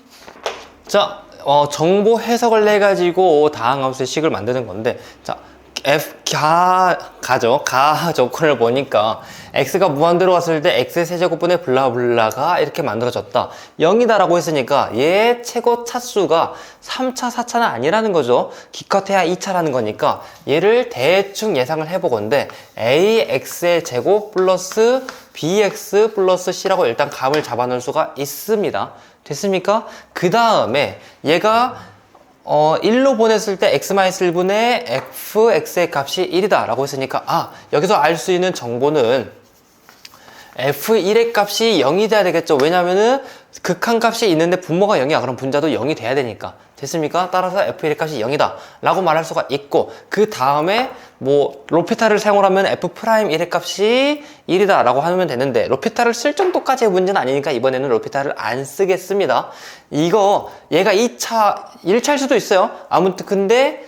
자, 정보 해석을 해가지고 다항함수의 식을 만드는 건데, 자, 가 조건을 보니까 x가 무한대로 갔을 때 x의 세제곱분의 블라블라가 이렇게 만들어졌다. 0이다 라고 했으니까 얘 최고 차수가 3차, 4차는 아니라는 거죠. 기껏해야 2차라는 거니까 얘를 대충 예상을 해보건데, ax의 제곱 플러스 bx 플러스 c라고 일단 값을 잡아놓을 수가 있습니다. 됐습니까? 그 다음에 얘가 1로 보냈을 때 x-1분의 fx의 값이 1이다 라고 했으니까 여기서 알 수 있는 정보는 f1의 값이 0이 돼야 되겠죠. 왜냐면은 극한값이 있는데 분모가 0이야. 그럼 분자도 0이 돼야 되니까. 됐습니까? 따라서 f1의 값이 0이다 라고 말할 수가 있고, 그 다음에 로피탈을 사용을 하면 f'1의 값이 1이다 라고 하면 되는데, 로피탈을 쓸 정도까지의 문제는 아니니까 이번에는 로피탈을 안 쓰겠습니다. 얘가 1차일 수도 있어요. 아무튼 근데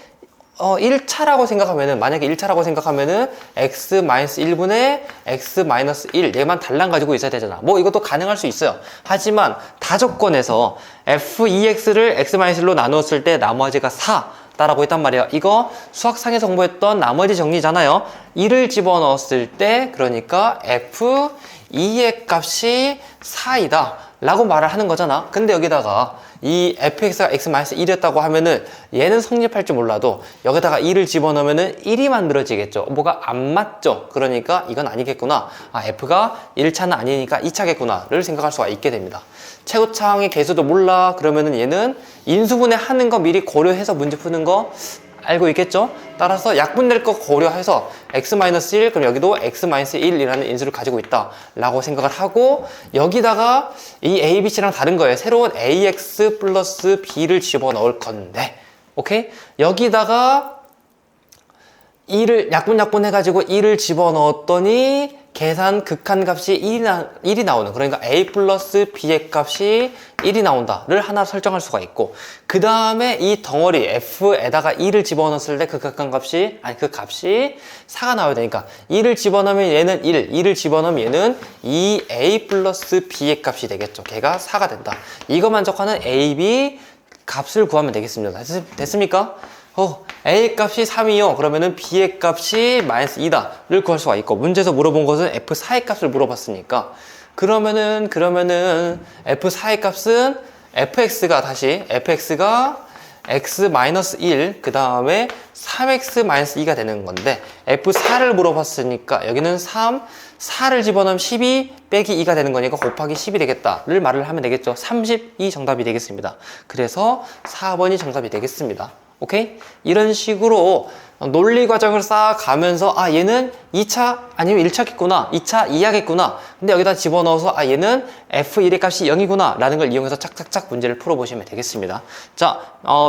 1차라고 생각하면은, 만약에 1차라고 생각하면은 x-1분의 x-1 얘만 달랑 가지고 있어야 되잖아. 이것도 가능할 수 있어요. 하지만 다조건에서 f2x를 x-1로 나누었을 때 나머지가 4다라고 했단 말이에요. 이거 수학상에서 공부했던 나머지 정리잖아요. 1을 집어넣었을 때, 그러니까 f2의 값이 4이다 라고 말을 하는 거잖아. 근데 여기다가 이 fx가 x-1이었다고 하면은 얘는 성립할 줄 몰라도 여기다가 2를 집어넣으면은 1이 만들어지겠죠. 뭐가 안 맞죠. 그러니까 이건 아니겠구나. f가 1차는 아니니까 2차겠구나를 생각할 수가 있게 됩니다. 최고차항의 개수도 몰라. 그러면은 얘는 인수분해 하는 거 미리 고려해서 문제 푸는 거 알고 있겠죠? 따라서 약분될 거 고려해서 x-1, 그럼 여기도 x-1이라는 인수를 가지고 있다 라고 생각을 하고, 여기다가 이 a, b, c랑 다른 거예요. 새로운 ax 플러스 b를 집어넣을 건데, 오케이? 여기다가 2를 약분 해가지고 2를 집어넣었더니 계산 극한값이 1이 나오는, 그러니까 a 플러스 b의 값이 1이 나온다를 하나 설정할 수가 있고, 그 다음에 이 덩어리 f에다가 2를 집어넣었을 때 그 극한값이, 그 값이 4가 나와야 되니까 2를 집어넣으면 얘는 2를 집어넣으면 얘는 2a 플러스 b의 값이 되겠죠. 걔가 4가 된다. 이거 만족하는 a, b 값을 구하면 되겠습니다. 됐습니까? a 값이 3이요. 그러면은 b의 값이 마이너스 2다를 구할 수가 있고, 문제에서 물어본 것은 f4의 값을 물어봤으니까, 그러면은 f4의 값은 fx가 x-1, 그 다음에 3x-2가 되는 건데, f4를 물어봤으니까 여기는 4를 집어넣으면 12 빼기 2가 되는 거니까 곱하기 10이 되겠다를 말을 하면 되겠죠. 30이 정답이 되겠습니다. 그래서 4번이 정답이 되겠습니다. 오케이? 이런 식으로 논리 과정을 쌓아가면서 얘는 2차 아니면 1차겠구나, 2차 2하겠구나, 근데 여기다 집어넣어서 얘는 f1의 값이 0이구나 라는 걸 이용해서 착착착 문제를 풀어보시면 되겠습니다. 자,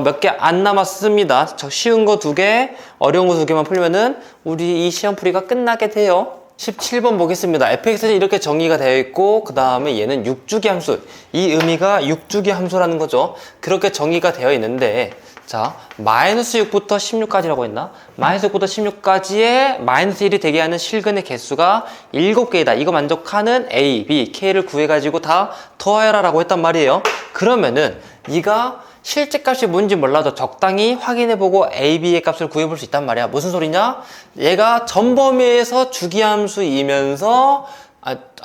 몇 개 안 남았습니다. 쉬운 거 2개, 어려운 거 2개만 풀면은 우리 이 시험풀이가 끝나게 돼요. 17번 보겠습니다. fx는 이렇게 정의가 되어 있고, 그 다음에 얘는 6주기 함수, 이 의미가 6주기 함수라는 거죠. 그렇게 정의가 되어 있는데, 자, 마이너스 6부터 16까지라고 했나? 마이너스 6부터 16까지의 마이너스 1이 되게 하는 실근의 개수가 7개이다. 이거 만족하는 A, B, K를 구해가지고 다 더해라 라고 했단 말이에요. 그러면은 네가 실제 값이 뭔지 몰라도 적당히 확인해보고 A, B의 값을 구해볼 수 있단 말이야. 무슨 소리냐? 얘가 전범위에서 주기함수이면서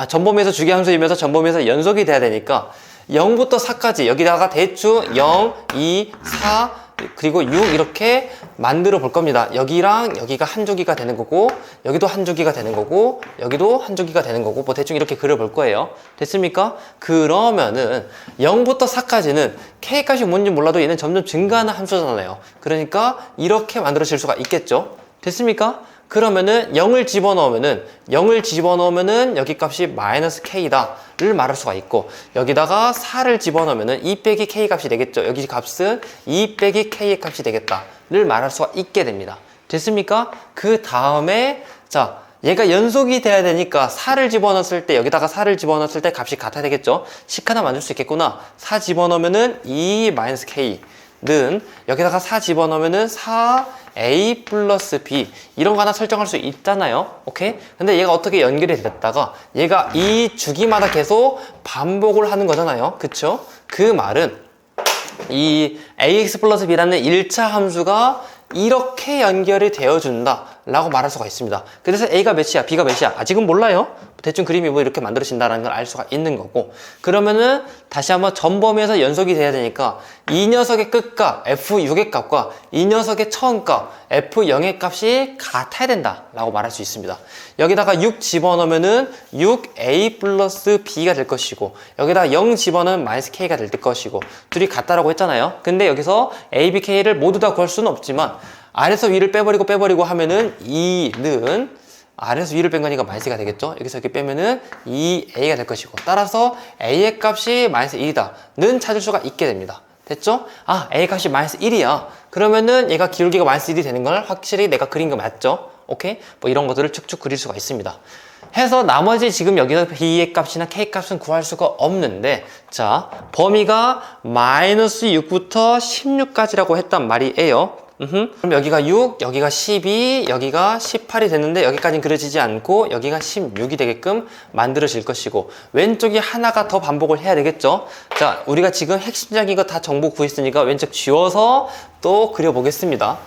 전범위에서 주기함수이면서 전범위에서 연속이 돼야 되니까 0부터 4까지 여기다가 대충 0, 2, 4 그리고 6 이렇게 만들어 볼 겁니다. 여기랑 여기가 한 조기가 되는 거고 여기도 한 조기가 되는 거고 여기도 한 조기가 되는 거고 뭐 대충 이렇게 그려볼 거예요. 됐습니까? 그러면은 0부터 4까지는 K값이 뭔지 몰라도 얘는 점점 증가하는 함수잖아요. 그러니까 이렇게 만들어질 수가 있겠죠. 됐습니까? 그러면은 0을 집어넣으면은 여기 값이 마이너스 K다 를 말할 수가 있고 여기다가 4를 집어넣으면은 2 빼기 K 값이 되겠죠. 여기 값은 2 빼기 K의 값이 되겠다 를 말할 수가 있게 됩니다. 됐습니까? 그 다음에 자 얘가 연속이 돼야 되니까 4를 집어넣었을 때 여기다가 4를 집어넣었을 때 값이 같아야 되겠죠. 식 하나 만들 수 있겠구나. 4 집어넣으면은 2 마이너스 K 는 여기다가 4 집어넣으면은 4A 플러스 B 이런 거 하나 설정할 수 있잖아요. 오케이? 근데 얘가 어떻게 연결이 됐다가 얘가 이 주기마다 계속 반복을 하는 거잖아요. 그쵸? 그 말은 이 AX 플러스 B라는 1차 함수가 이렇게 연결이 되어준다 라고 말할 수가 있습니다. 그래서 A가 몇이야? B가 몇이야? 아직은 몰라요. 대충 그림이 뭐 이렇게 만들어진다는 걸 알 수가 있는 거고 그러면은 다시 한번 전범위에서 연속이 돼야 되니까 이 녀석의 끝값 F6의 값과 이 녀석의 처음값 F0의 값이 같아야 된다 라고 말할 수 있습니다. 여기다가 6 집어넣으면은 6A 플러스 B가 될 것이고 여기다가 0 집어넣으면 마이너스 K가 될 것이고 둘이 같다라고 했잖아요. 근데 여기서 A, B, K를 모두 다 구할 수는 없지만 아래서 위를 빼버리고 하면은 2는 아래에서 위를 뺀 거니까 마이너스가 되겠죠. 여기서 이렇게 빼면은 2A가 될 것이고 따라서 A의 값이 마이너스 1이다 는 찾을 수가 있게 됩니다. 됐죠? 아, A의 값이 마이너스 1이야. 그러면은 얘가 기울기가 마이너스 1이 되는 걸 확실히 내가 그린 거 맞죠? 오케이? 뭐 이런 것들을 축축 그릴 수가 있습니다. 해서 나머지 지금 여기서 B의 값이나 K 값은 구할 수가 없는데 자, 범위가 마이너스 6부터 16까지라고 했단 말이에요. 그럼 여기가 6, 여기가 12, 여기가 18이 됐는데 여기까지는 그려지지 않고 여기가 16이 되게끔 만들어질 것이고 왼쪽이 하나가 더 반복을 해야 되겠죠. 자, 우리가 지금 핵심적인 거 다 정보 구했으니까 왼쪽 지워서 또 그려보겠습니다.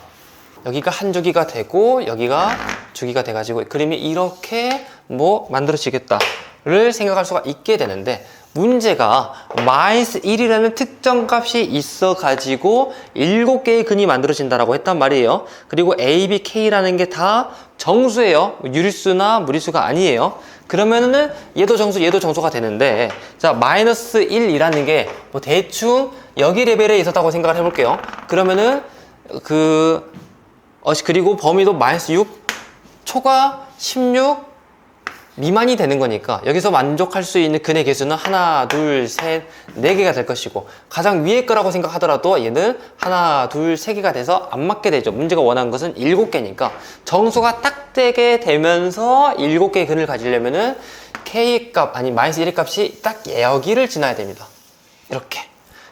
여기가 한 주기가 되고 여기가 주기가 돼가지고 그림이 이렇게 뭐 만들어지겠다를 생각할 수가 있게 되는데 문제가 마이너스 1이라는 특정 값이 있어 가지고 7개의 근이 만들어진다라고 했단 말이에요. 그리고 A, B, K라는 게 다 정수예요. 유리수나 무리수가 아니에요. 그러면은 얘도 정수, 얘도 정수가 되는데 자, 마이너스 1이라는 게 뭐 대충 여기 레벨에 있었다고 생각을 해볼게요. 그러면은 그리고 범위도 마이너스 6, 초과 16 미만이 되는 거니까 여기서 만족할 수 있는 근의 개수는 하나, 둘, 셋, 네 개가 될 것이고 가장 위에 거라고 생각하더라도 얘는 하나, 둘, 세 개가 돼서 안 맞게 되죠. 문제가 원하는 것은 7개니까 정수가 딱 되게 되면서 7개의 근을 가지려면은 K 값, 아니 마이너스 1의 값이 딱 여기를 지나야 됩니다. 이렇게.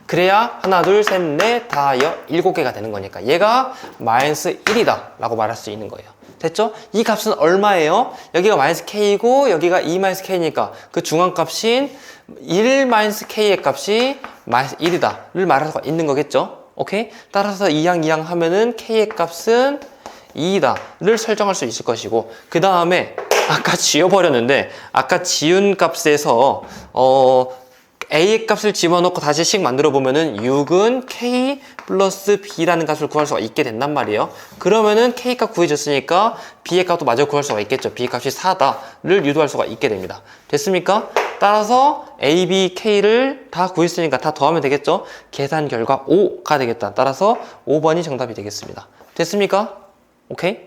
그래야 하나, 둘, 셋, 넷, 다 7개가 되는 거니까 얘가 마이너스 1이다 라고 말할 수 있는 거예요. 됐죠? 이 값은 얼마예요? 여기가 마이너스 K이고 여기가 2 마이너스 K니까 그 중앙값인 1 마이너스 K의 값이 마이너스 1이다 를 말할 수가 있는 거겠죠? 오케이? 따라서 이항 하면은 K의 값은 2이다 를 설정할 수 있을 것이고 그 다음에 아까 지워버렸는데 아까 지운 값에서 A의 값을 집어넣고 다시 식 만들어 보면은 6은 K 플러스 B라는 값을 구할 수가 있게 된단 말이에요. 그러면은 K 값 구해졌으니까 B의 값도 마저 구할 수가 있겠죠. B의 값이 4다를 유도할 수가 있게 됩니다. 됐습니까? 따라서 A, B, K를 다 구했으니까 다 더하면 되겠죠. 계산 결과 5가 되겠다. 따라서 5번이 정답이 되겠습니다. 됐습니까? 오케이?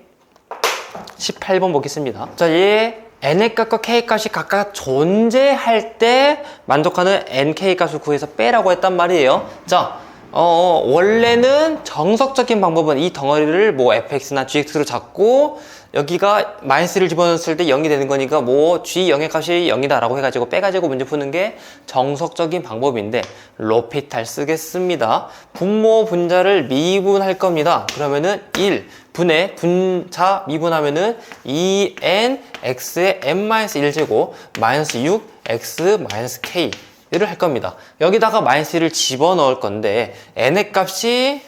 18번 보겠습니다. 자, 얘 n의 값과 k 값이 각각 존재할 때 만족하는 nk 값을 구해서 빼라고 했단 말이에요. 자, 원래는 정석적인 방법은 이 덩어리를 뭐 fx나 gx로 잡고 여기가 마이너스를 집어넣었을 때 0이 되는 거니까 뭐 G0의 값이 0이다 라고 해가지고 빼가지고 문제 푸는 게 정석적인 방법인데 로피탈 쓰겠습니다. 분모 분자를 미분할 겁니다. 그러면은 1 분의 분자 미분하면은 2n x의 n-1제곱 마이너스 6x-k 를 할 겁니다. 여기다가 마이너스 1을 집어넣을 건데 n의 값이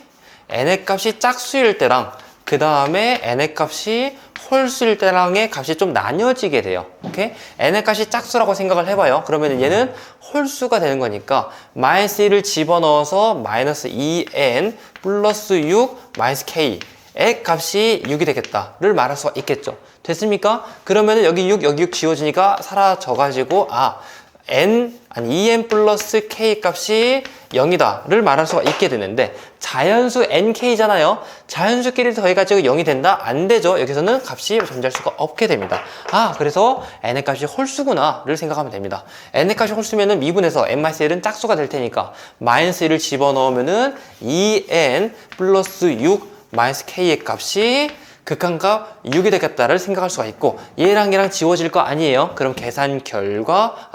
짝수일 때랑 그 다음에 n의 값이 홀수일 때랑의 값이 좀 나뉘어지게 돼요. 오케이? n의 값이 짝수라고 생각을 해봐요. 그러면 얘는 홀수가 되는 거니까 마이너스 1을 집어넣어서 마이너스 2n 플러스 6 마이너스 k 의 값이 6이 되겠다를 말할 수가 있겠죠. 됐습니까? 그러면 여기 6 지워지니까 사라져가지고 2n 플러스 k 값이 0이다를 말할 수가 있게 되는데 자연수 nk잖아요. 자연수끼리 더해가지고 0이 된다? 안 되죠. 여기서는 값이 존재할 수가 없게 됩니다. 그래서 n의 값이 홀수구나를 생각하면 됩니다. n의 값이 홀수면은 미분해서 n-1은 짝수가 될 테니까 마이너스 1을 집어넣으면은 2n 플러스 6 마이너스 k의 값이 극한값 6이 되겠다를 생각할 수가 있고 얘랑 지워질 거 아니에요. 그럼 계산 결과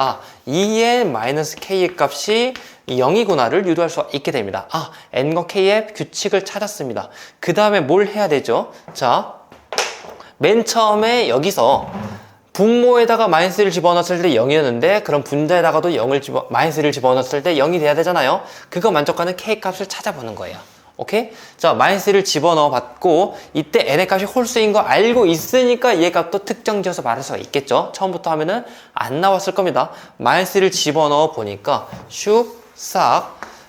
2n-k의 값이 0이구나를 유도할 수가 있게 됩니다. n과 k의 규칙을 찾았습니다. 그 다음에 뭘 해야 되죠? 자, 맨 처음에 여기서 분모에다가 마이너스를 집어넣었을 때 0이었는데 그럼 분자에다가도 마이너스를 집어넣었을 때 0이 돼야 되잖아요. 그거 만족하는 k 값을 찾아보는 거예요. 오케이? 자, 마이너스를 집어넣어 봤고 이때 n의 값이 홀수인 거 알고 있으니까 얘 값도 특정 지어서 말할 수가 있겠죠. 처음부터 하면은 안 나왔을 겁니다. 마이너스를 집어넣어 보니까 슉싹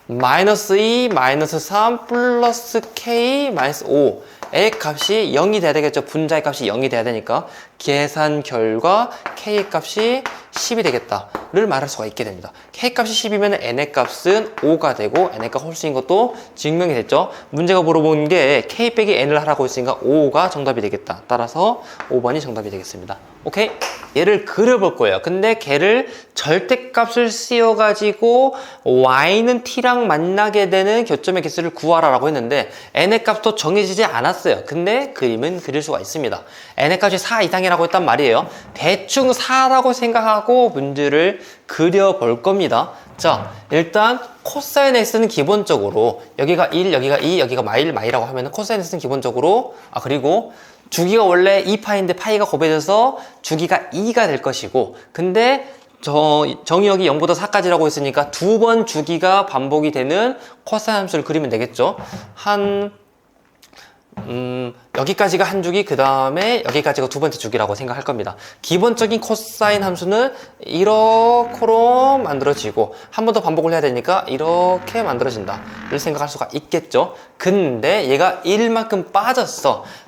마이너스 2, 마이너스 3, 플러스 k, 마이너스 5의 값이 0이 돼야 되겠죠. 분자의 값이 0이 돼야 되니까 계산 결과 k의 값이 10이 되겠다를 말할 수가 있게 됩니다. k값이 10이면 n의 값은 5가 되고 n의 값 홀수인 것도 증명이 됐죠. 문제가 물어보는 게 k 빼기 n을 하라고 했으니까 5가 정답이 되겠다. 따라서 5번이 정답이 되겠습니다. 오케이? 얘를 그려볼 거예요. 근데 걔를 절대값을 씌워가지고 y는 t랑 만나게 되는 교점의 개수를 구하라고 했는데 n의 값도 정해지지 않았어요. 근데 그림은 그릴 수가 있습니다. n의 값이 4 이상이라고 했단 말이에요. 대충 4라고 생각하고 문제를 그려볼 겁니다. 자, 일단 코사인 x는 기본적으로 여기가 1, 여기가 2, 여기가 마이라고 하면 코사인 x는 기본적으로 그리고 주기가 원래 2파인데 파이가 곱해져서 주기가 2가 될 것이고 근데 정의역이 0보다 4까지라고 했으니까 두 번 주기가 반복이 되는 코사인 함수를 그리면 되겠죠. 여기까지가 한 주기, 그 다음에 여기까지가 두 번째 주기라고 생각할 겁니다. 기본적인 코사인 함수는 이렇게로 만들어지고 한 번 더 반복을 해야 되니까 이렇게 만들어진다를 생각할 수가 있겠죠. 근데 얘가 1만큼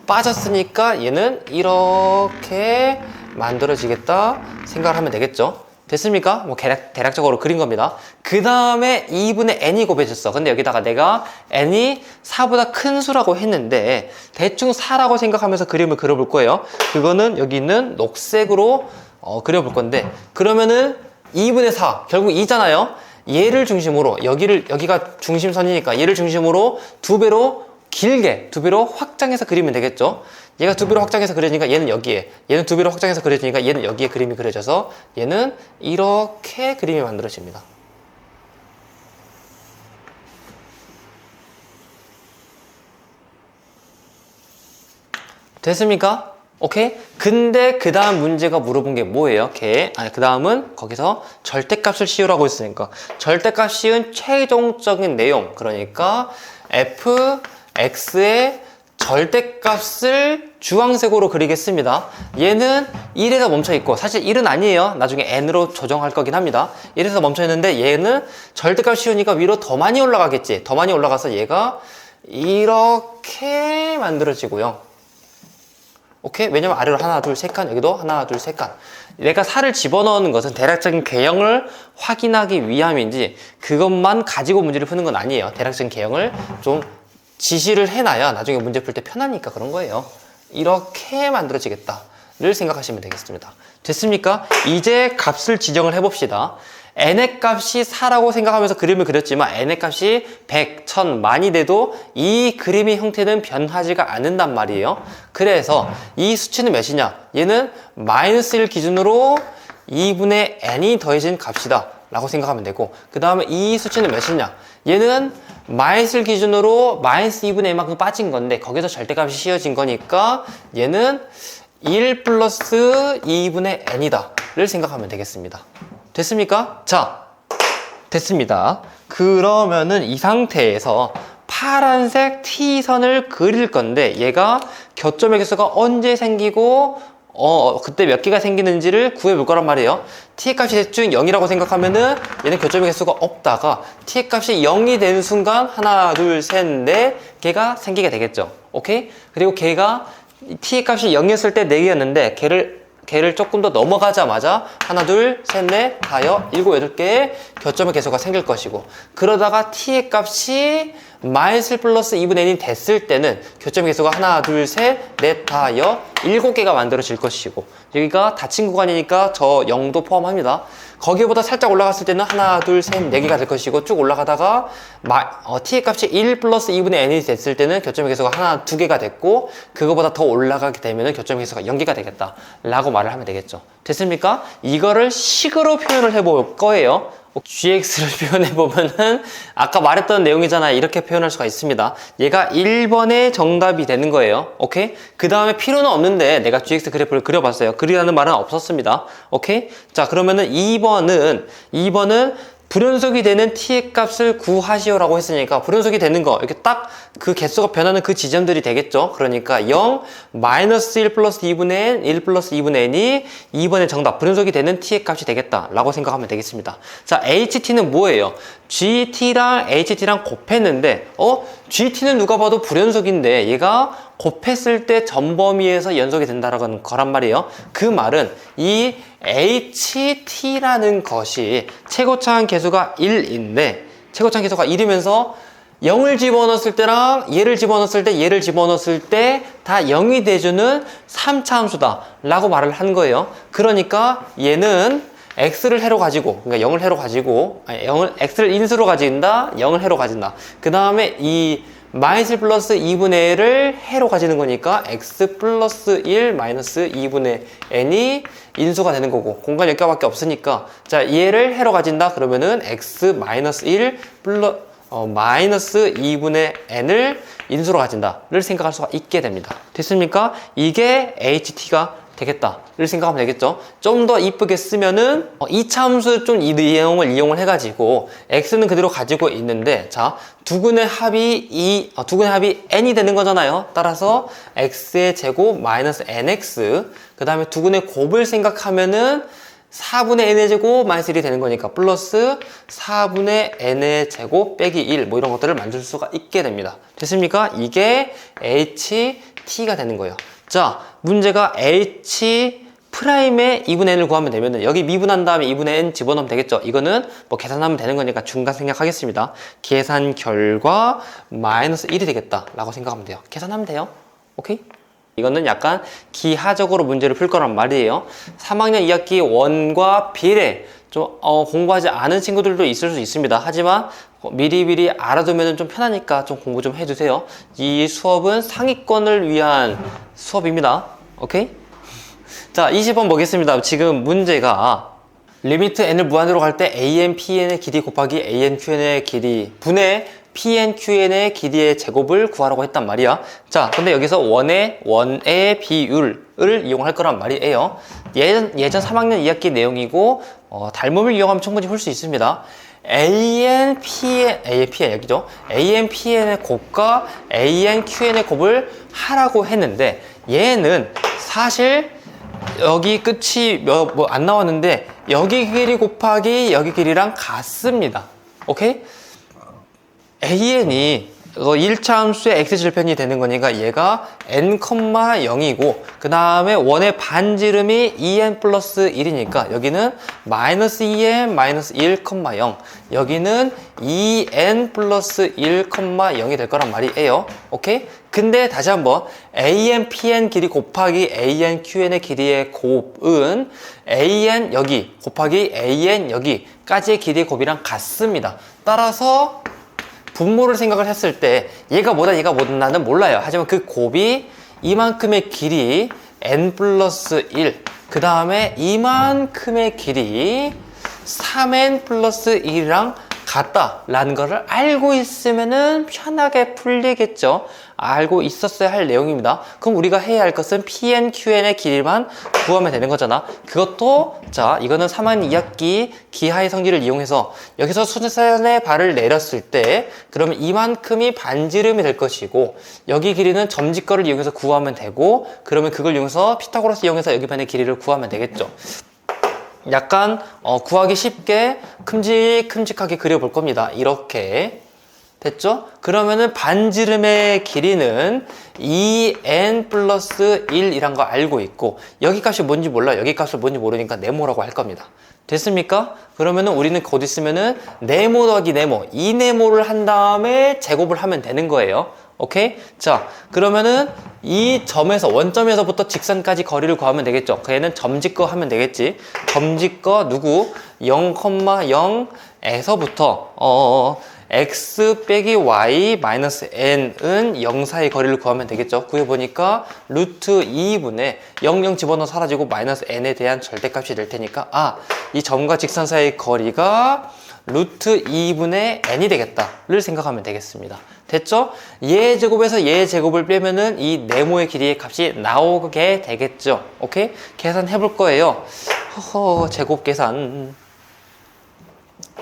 빠졌으니까 얘는 이렇게 만들어지겠다 생각을 하면 되겠죠. 됐습니까? 뭐 대략적으로 그린 겁니다. 그 다음에 2분의 n이 곱해졌어. 근데 여기다가 내가 n이 4보다 큰 수라고 했는데 대충 4라고 생각하면서 그림을 그려볼 거예요. 그거는 여기 있는 녹색으로 그려볼 건데 그러면은 2분의 4 결국 2잖아요. 얘를 중심으로 여기가 중심선이니까 얘를 중심으로 두 배로 확장해서 그리면 되겠죠. 얘가 두 배로 확장해서 그려지니까 얘는 여기에, 얘는 두 배로 확장해서 그려지니까 얘는 여기에 그림이 그려져서 얘는 이렇게 그림이 만들어집니다. 됐습니까? 오케이? 근데 그 다음 문제가 물어본 게 뭐예요? 그 다음은 거기서 절대값을 씌우라고 했으니까 절대값 씌운 최종적인 내용, 그러니까 fx의 절대값을 주황색으로 그리겠습니다. 얘는 1에서 멈춰 있고 사실 1은 아니에요. 나중에 n으로 조정할 거긴 합니다. 1에서 멈춰 있는데 얘는 절대값 씌우니까 위로 더 많이 올라가겠지. 더 많이 올라가서 얘가 이렇게 만들어지고요. 오케이? 왜냐면 아래로 하나, 둘, 세 칸, 여기도 하나, 둘, 세 칸. 내가 4를 집어넣는 것은 대략적인 개형을 확인하기 위함인지 그것만 가지고 문제를 푸는 건 아니에요. 대략적인 개형을 좀 지시를 해놔야 나중에 문제 풀 때 편하니까 그런 거예요. 이렇게 만들어지겠다를 생각하시면 되겠습니다. 됐습니까? 이제 값을 지정을 해봅시다. n의 값이 4라고 생각하면서 그림을 그렸지만 n의 값이 100, 1000, 만이 돼도 이 그림의 형태는 변하지가 않는단 말이에요. 그래서 이 수치는 몇이냐? 얘는 마이너스 1 기준으로 2분의 n이 더해진 값이다 라고 생각하면 되고, 그 다음에 이 수치는 몇이냐? 얘는 마이너스 1 기준으로 마이너스 2분의 1만큼 빠진 건데 거기서 절대값이 씌워진 거니까 얘는 1 플러스 2분의 n이다 를 생각하면 되겠습니다. 됐습니까? 자, 됐습니다. 그러면은 이 상태에서 파란색 T선을 그릴 건데 얘가 교점의 개수가 언제 생기고 그때 몇 개가 생기는지를 구해볼 거란 말이에요. T의 값이 대충 0이라고 생각하면은 얘는 교점의 개수가 없다가 T의 값이 0이 되는 순간 하나, 둘, 셋, 넷 개가 생기게 되겠죠. 오케이? 그리고 걔가 T의 값이 0이었을 때 4개였는데 걔를 조금 더 넘어가자마자 하나, 둘, 셋, 넷, 다여, 일곱, 여덟 개의 교점의 개수가 생길 것이고, 그러다가 T의 값이 마이너스 1 플러스 2분의 n이 됐을 때는 교점의 개수가 하나, 둘, 셋, 넷, 다여, 7개가 만들어질 것이고, 여기가 닫힌 구간이니까 저 0도 포함합니다. 거기보다 살짝 올라갔을 때는 하나, 둘, 셋, 4개가 될 것이고, 쭉 올라가다가 T의 값이 1 플러스 2분의 n이 됐을 때는 교점의 개수가 하나, 2개가 됐고, 그거보다 더 올라가게 되면 교점의 개수가 0개가 되겠다 라고 말을 하면 되겠죠. 됐습니까? 이거를 식으로 표현을 해볼 거예요. gx를 표현해보면은 아까 말했던 내용이잖아요. 이렇게 표현할 수가 있습니다. 얘가 1번의 정답이 되는 거예요. 오케이? 그 다음에 필요는 없는데 내가 gx 그래프를 그려봤어요. 그리라는 말은 없었습니다. 오케이? 자, 그러면은 2번은 불연속이 되는 t의 값을 구하시오라고 했으니까 불연속이 되는 거 이렇게 딱 그 개수가 변하는 그 지점들이 되겠죠. 그러니까 0, 마이너스 1 플러스 2분의 n, 1 플러스 2분의 n이 2번의 정답 불연속이 되는 t의 값이 되겠다 라고 생각하면 되겠습니다. 자, ht는 뭐예요? gt랑 ht랑 곱했는데 gt는 누가 봐도 불연속인데 얘가 곱했을 때 전범위에서 연속이 된다라는 거란 말이에요. 그 말은 이 ht라는 것이 최고차항 개수가 1인데 최고차항 개수가 1이면서 0을 집어넣었을 때랑 얘를 집어넣었을 때 다 0이 돼주는 3차 함수다 라고 말을 한 거예요. 그러니까 얘는 x를 해로 가지고, 그러니까 0을 해로 가지고, x를 인수로 가진다, 0을 해로 가진다. 그 다음에 이 마이너스 1 플러스 2분의 1을 해로 가지는 거니까 x 플러스 1 마이너스 2분의 n이 인수가 되는 거고, 공간 10개밖에 없으니까, 자, 얘를 해로 가진다 그러면은 x 마이너스 1 마이너스 2분의 n을 인수로 가진다를 생각할 수가 있게 됩니다. 됐습니까? 이게 ht가 되겠다를 생각하면 되겠죠. 좀 더 이쁘게 쓰면은 이차 함수 좀 이 내용을 이용을 해가지고 x는 그대로 가지고 있는데, 자, 두근의 합이 n이 되는 거잖아요. 따라서 x의 제곱 마이너스 nx, 그 다음에 두근의 곱을 생각하면은 4분의 n의 제곱 마이너스 1이 되는 거니까 플러스 4분의 n의 제곱 빼기 1 뭐 이런 것들을 만들 수가 있게 됩니다. 됐습니까? 이게 ht가 되는 거예요. 자, 문제가 h 프라임의 2분의 n을 구하면 되면은 여기 미분한 다음에 2분의 n 집어넣으면 되겠죠. 이거는 뭐 계산하면 되는 거니까 중간 생략하겠습니다. 계산 결과 마이너스 1이 되겠다 라고 생각하면 돼요. 계산하면 돼요. 오케이? 이거는 약간 기하적으로 문제를 풀 거란 말이에요. 3학년 2학기 원과 비례 좀 공부하지 않은 친구들도 있을 수 있습니다. 하지만 미리미리 알아두면 좀 편하니까 좀 공부 좀 해주세요. 이 수업은 상위권을 위한 수업입니다. 오케이? 자, 20번 보겠습니다. 지금 문제가 리미트 n을 무한으로 갈 때 an, pn의 길이 곱하기 an, qn의 길이 분의 pn, qn의 길이의 제곱을 구하라고 했단 말이야. 자, 근데 여기서 원의 비율을 이용할 거란 말이에요. 예전 3학년 2학기 내용이고 닮음을 이용하면 충분히 풀 수 있습니다. an, pn 여기죠. an, pn의 곱과 an, qn의 곱을 하라고 했는데 얘는 사실 여기 끝이 뭐 안 나왔는데 여기 길이 곱하기 여기 길이랑 같습니다. 오케이? an이 1차 함수의 x절편이 되는 거니까 얘가 n, 0이고 그 다음에 원의 반지름이 2n 플러스 1이니까 여기는 마이너스 2n 마이너스 1, 0 여기는 2n 플러스 1, 0이 될 거란 말이에요. 오케이? 근데 다시 한번 an, pn 길이 곱하기 an, qn의 길이의 곱은 an 여기 곱하기 an 여기까지의 길이의 곱이랑 같습니다. 따라서 분모를 생각을 했을 때 얘가 뭐다 얘가 뭐다는 몰라요. 하지만 그 곱이 이만큼의 길이 n 플러스 1, 그 다음에 이만큼의 길이 3n 플러스 1이랑 같다라는 거를 알고 있으면은 편하게 풀리겠죠. 알고 있었어야 할 내용입니다. 그럼 우리가 해야 할 것은 PN, QN의 길이만 구하면 되는 거잖아. 그것도 자 이거는 3학 2학기 기하의 성질을 이용해서 여기서 수선에 발을 내렸을 때 그러면 이만큼이 반지름이 될 것이고 여기 길이는 점직거를 이용해서 구하면 되고 그러면 그걸 이용해서 피타고라스 이용해서 여기 반의 길이를 구하면 되겠죠. 약간 구하기 쉽게 큼직큼직하게 그려볼 겁니다. 이렇게 됐죠? 그러면은 반지름의 길이는 2n 플러스 1이란 거 알고 있고 여기 값이 뭔지 몰라. 여기 값을 뭔지 모르니까 네모라고 할 겁니다. 됐습니까? 그러면은 우리는 곧 있으면은 네모 더하기 네모, 이 네모를 한 다음에 제곱을 하면 되는 거예요. 오케이? 자, 그러면은 이 점에서 원점에서부터 직선까지 거리를 구하면 되겠죠. 그 애는 점직거 하면 되겠지. 점직거 누구? 0,0에서부터 x 빼기 y 마이너스 n은 0 사이 거리를 구하면 되겠죠. 구해보니까 루트 2분의 0 집어넣어 사라지고 마이너스 n에 대한 절대값이 될 테니까 이 점과 직선 사이의 거리가 루트 2분의 n이 되겠다를 생각하면 되겠습니다. 됐죠? 얘 제곱에서 얘 제곱을 빼면은 이 네모의 길이의 값이 나오게 되겠죠. 오케이? 계산해 볼 거예요. 제곱 계산.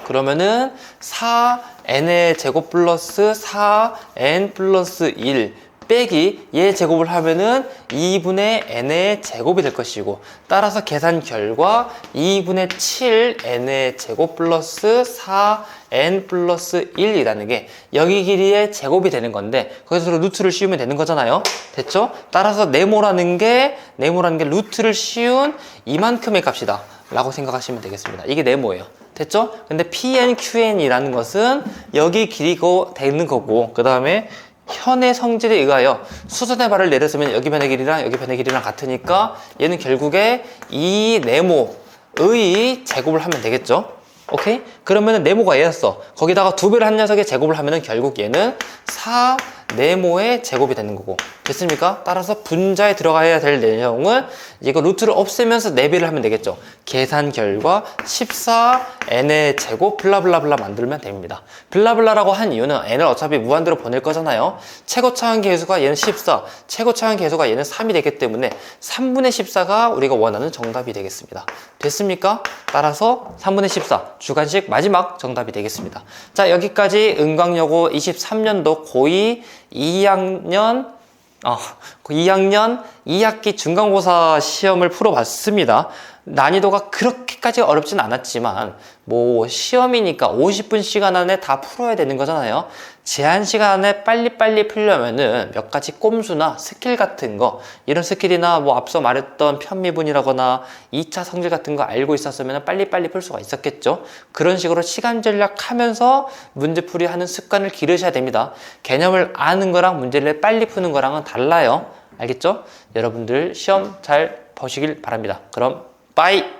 그러면은 4n의 제곱 플러스 4n 플러스 1 빼기 얘 제곱을 하면은 2분의 n의 제곱이 될 것이고 따라서 계산 결과 2분의 7n의 제곱 플러스 4n 플러스 1이라는 게 여기 길이의 제곱이 되는 건데 거기서 루트를 씌우면 되는 거잖아요. 됐죠? 따라서 네모라는 게 루트를 씌운 이만큼의 값이다 라고 생각하시면 되겠습니다. 이게 네모예요. 됐죠? 근데 PN, QN이라는 것은 여기 길이가 되는 거고 그 다음에 현의 성질에 의하여 수선의 발을 내렸으면 여기 변의 길이랑 여기 변의 길이랑 같으니까 얘는 결국에 이 네모의 제곱을 하면 되겠죠? 오케이? 그러면은 네모가 얘였어. 거기다가 2배를 한 녀석의 제곱을 하면은 결국 얘는 4 네모의 제곱이 되는 거고. 됐습니까? 따라서 분자에 들어가야 될 내용은 이거 루트를 없애면서 4배를 하면 되겠죠. 계산 결과 14n의 제곱 블라블라블라 만들면 됩니다. 블라블라라고 한 이유는 n을 어차피 무한대로 보낼 거잖아요. 최고차항 계수가 얘는 14, 최고차항 계수가 얘는 3이 되기 때문에 3분의 14가 우리가 원하는 정답이 되겠습니다. 됐습니까? 따라서 3분의 14 주관식 마지막 정답이 되겠습니다. 자, 여기까지 은광여고 23년도 고2 2학년 2학기 중간고사 시험을 풀어봤습니다. 난이도가 그렇게까지 어렵진 않았지만 뭐 시험이니까 50분 시간 안에 다 풀어야 되는 거잖아요. 제한 시간 안에 빨리빨리 풀려면은 몇 가지 꼼수나 스킬 같은 거 이런 스킬이나 뭐 앞서 말했던 편미분이라거나 2차 성질 같은 거 알고 있었으면 빨리빨리 풀 수가 있었겠죠. 그런 식으로 시간 전략하면서 문제풀이 하는 습관을 기르셔야 됩니다. 개념을 아는 거랑 문제를 빨리 푸는 거랑은 달라요. 알겠죠? 여러분들 시험 잘 보시길 바랍니다. 그럼 빠이!